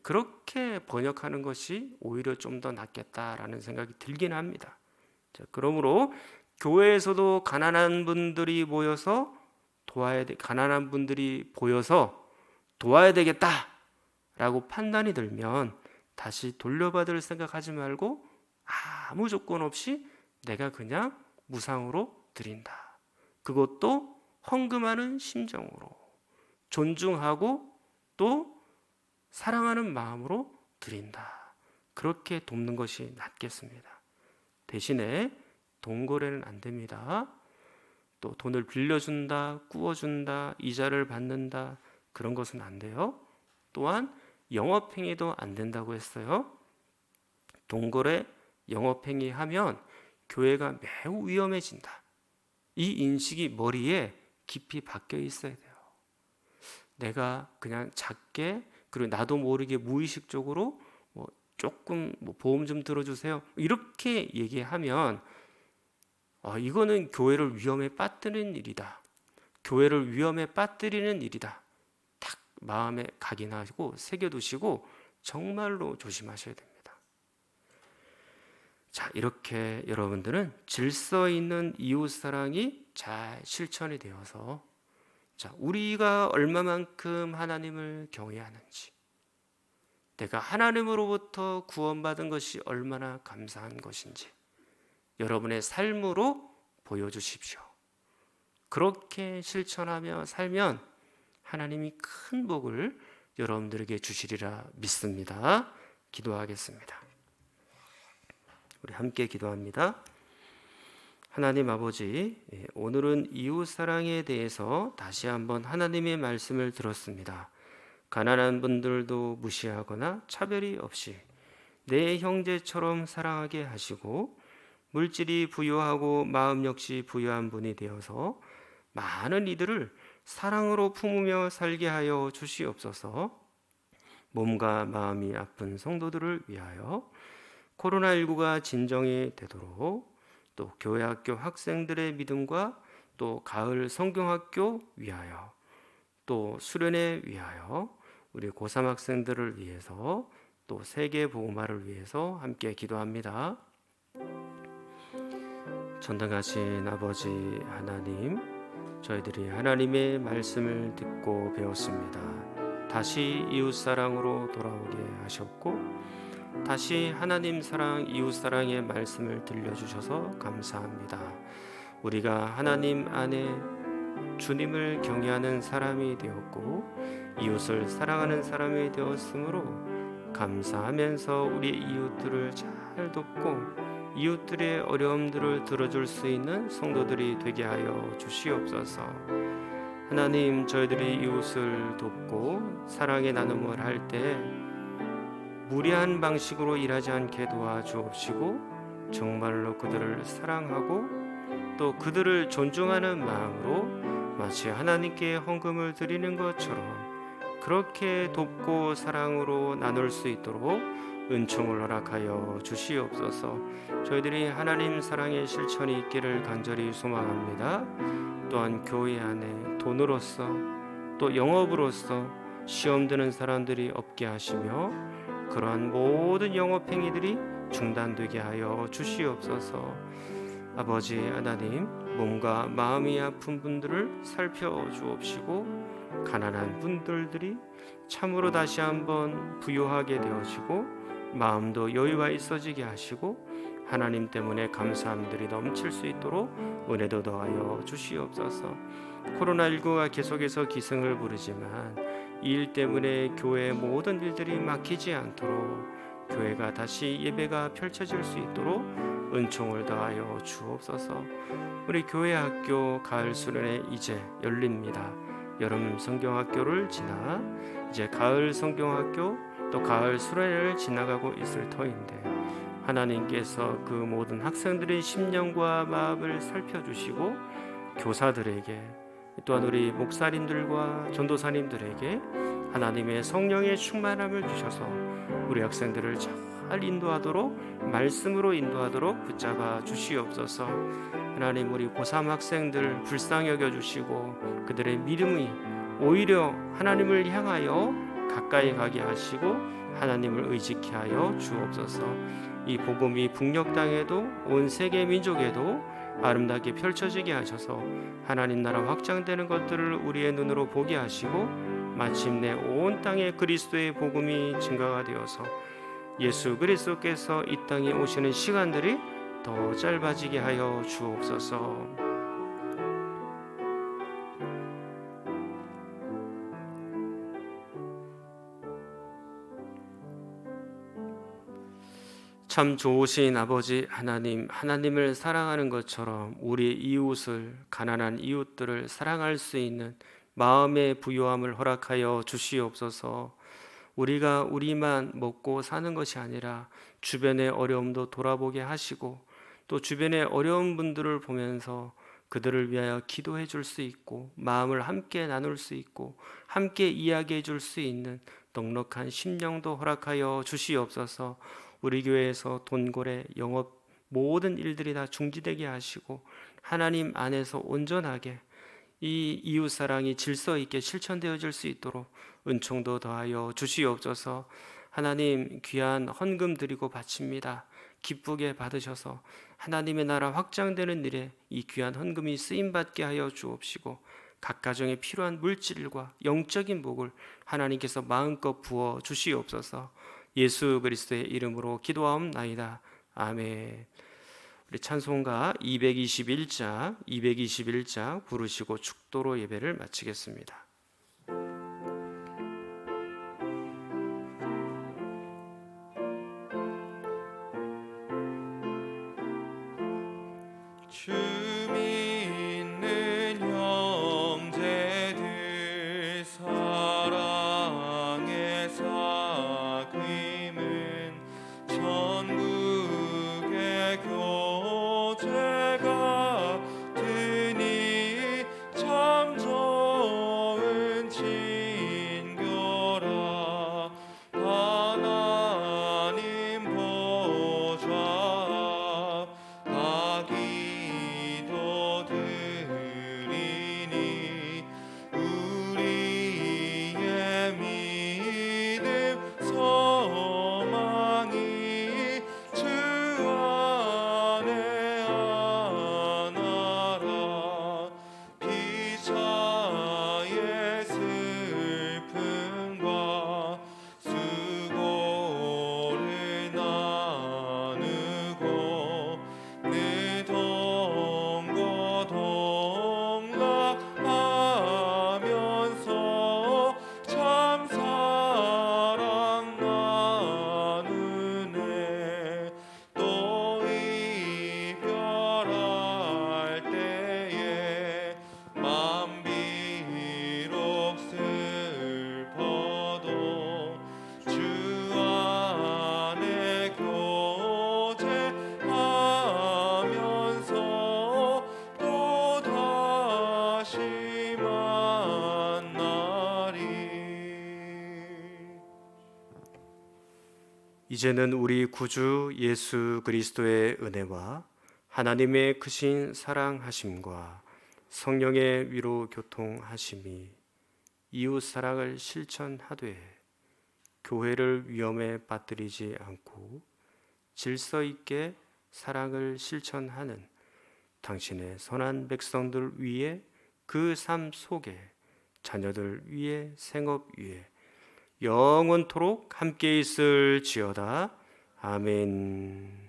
그렇게 번역하는 것이 오히려 좀 더 낫겠다라는 생각이 들긴 합니다. 자, 그러므로 교회에서도 가난한 분들이 모여서 가난한 분들이 보여서 도와야 되겠다라고 판단이 들면 다시 돌려받을 생각하지 말고 아무 조건 없이 내가 그냥 무상으로 드린다. 그것도 헌금하는 심정으로 존중하고 또 사랑하는 마음으로 드린다. 그렇게 돕는 것이 낫겠습니다. 대신에 돈거래는 안 됩니다. 또 돈을 빌려준다, 꾸어준다, 이자를 받는다 그런 것은 안 돼요. 또한 영업행위도 안 된다고 했어요. 돈거래, 영업행위 하면 교회가 매우 위험해진다. 이 인식이 머리에 깊이 박혀 있어야 돼요. 내가 그냥 작게 그리고 나도 모르게 무의식적으로 조금 보험 좀 들어주세요 이렇게 얘기하면 이거는 교회를 위험에 빠뜨리는 일이다. 교회를 위험에 빠뜨리는 일이다. 딱 마음에 각인하시고 새겨두시고 정말로 조심하셔야 됩니다. 자, 이렇게 여러분들은 질서 있는 이웃사랑이 잘 실천이 되어서 자, 우리가 얼마만큼 하나님을 경외하는지 내가 하나님으로부터 구원받은 것이 얼마나 감사한 것인지 여러분의 삶으로 보여주십시오. 그렇게 실천하며 살면 하나님이 큰 복을 여러분들에게 주시리라 믿습니다. 기도하겠습니다. 우리 함께 기도합니다. 하나님 아버지, 오늘은 이웃 사랑에 대해서 다시 한번 하나님의 말씀을 들었습니다. 가난한 분들도 무시하거나 차별이 없이 내 형제처럼 사랑하게 하시고, 물질이 부유하고 마음 역시 부유한 분이 되어서 많은 이들을 사랑으로 품으며 살게 하여 주시옵소서. 몸과 마음이 아픈 성도들을 위하여 코로나19가 진정이 되도록, 또 교회학교 학생들의 믿음과 또 가을 성경학교 위하여, 또 수련회 위하여, 우리 고3 학생들을 위해서, 또 세계 복음화를 위해서 함께 기도합니다. 전능하신 아버지 하나님, 저희들이 하나님의 말씀을 듣고 배웠습니다. 다시 이웃 사랑으로 돌아오게 하셨고, 다시 하나님 사랑, 이웃 사랑의 말씀을 들려주셔서 감사합니다. 우리가 하나님 안에 주님을 경외하는 사람이 되었고 이웃을 사랑하는 사람이 되었으므로 감사하면서 우리 이웃들을 잘 돕고 이웃들의 어려움들을 들어줄 수 있는 성도들이 되게 하여 주시옵소서. 하나님, 저희들이 이웃을 돕고 사랑의 나눔을 할 때 무리한 방식으로 일하지 않게 도와주옵시고, 정말로 그들을 사랑하고 또 그들을 존중하는 마음으로 마치 하나님께 헌금을 드리는 것처럼 그렇게 돕고 사랑으로 나눌 수 있도록 은총을 허락하여 주시옵소서. 저희들이 하나님 사랑의 실천이 있기를 간절히 소망합니다. 또한 교회 안에 돈으로서 또 영업으로서 시험 드는 사람들이 없게 하시며, 그러한 모든 영업행위들이 중단되게 하여 주시옵소서. 아버지 하나님, 몸과 마음이 아픈 분들을 살펴주옵시고, 가난한 분들이 참으로 다시 한번 부유하게 되어지고 마음도 여유가 있어지게 하시고, 하나님 때문에 감사함들이 넘칠 수 있도록 은혜도 더하여 주시옵소서. 코로나19가 계속해서 기승을 부르지만 이 일 때문에 교회의 모든 일들이 막히지 않도록 교회가 다시 예배가 펼쳐질 수 있도록 은총을 더하여 주옵소서. 우리 교회 학교 가을 수련회 이제 열립니다. 여름 성경학교를 지나 이제 가을 성경학교 또 가을 수련회를 지나가고 있을 터인데, 하나님께서 그 모든 학생들의 심령과 마음을 살펴주시고 교사들에게, 또한 우리 목사님들과 전도사님들에게 하나님의 성령의 충만함을 주셔서 우리 학생들을 잘 인도하도록, 말씀으로 인도하도록 붙잡아 주시옵소서. 하나님, 우리 고3 학생들 불쌍히 여겨주시고 그들의 믿음이 오히려 하나님을 향하여 가까이 가게 하시고 하나님을 의지케 하여 주옵소서. 이 복음이 북녘 땅에도 온 세계 민족에도 아름답게 펼쳐지게 하셔서 하나님 나라 확장되는 것들을 우리의 눈으로 보게 하시고, 마침내 온 땅에 그리스도의 복음이 증가가 되어서 예수 그리스도께서 이 땅에 오시는 시간들이 더 짧아지게 하여 주옵소서. 참 좋으신 아버지 하나님, 하나님을 사랑하는 것처럼 우리 이웃을, 가난한 이웃들을 사랑할 수 있는 마음의 부유함을 허락하여 주시옵소서. 우리가 우리만 먹고 사는 것이 아니라 주변의 어려움도 돌아보게 하시고, 또 주변의 어려운 분들을 보면서 그들을 위하여 기도해 줄 수 있고 마음을 함께 나눌 수 있고 함께 이야기해 줄 수 있는 넉넉한 심령도 허락하여 주시옵소서. 우리 교회에서 돈고래, 영업 모든 일들이 다 중지되게 하시고 하나님 안에서 온전하게 이 이웃사랑이 질서 있게 실천되어질 수 있도록 은총도 더하여 주시옵소서. 하나님, 귀한 헌금 드리고 바칩니다. 기쁘게 받으셔서 하나님의 나라 확장되는 일에 이 귀한 헌금이 쓰임받게 하여 주옵시고, 각 가정에 필요한 물질과 영적인 복을 하나님께서 마음껏 부어 주시옵소서. 예수 그리스도의 이름으로 기도하옵나이다. 아멘. 우리 찬송가 221장 부르시고 축도로 예배를 마치겠습니다. 주 이제는 우리 구주 예수 그리스도의 은혜와 하나님의 크신 사랑하심과 성령의 위로 교통하심이 이웃 사랑을 실천하되 교회를 위험에 빠뜨리지 않고 질서 있게 사랑을 실천하는 당신의 선한 백성들 위에, 그 삶 속에 자녀들 위에, 생업 위에 영원토록 함께 있을지어다. 아멘.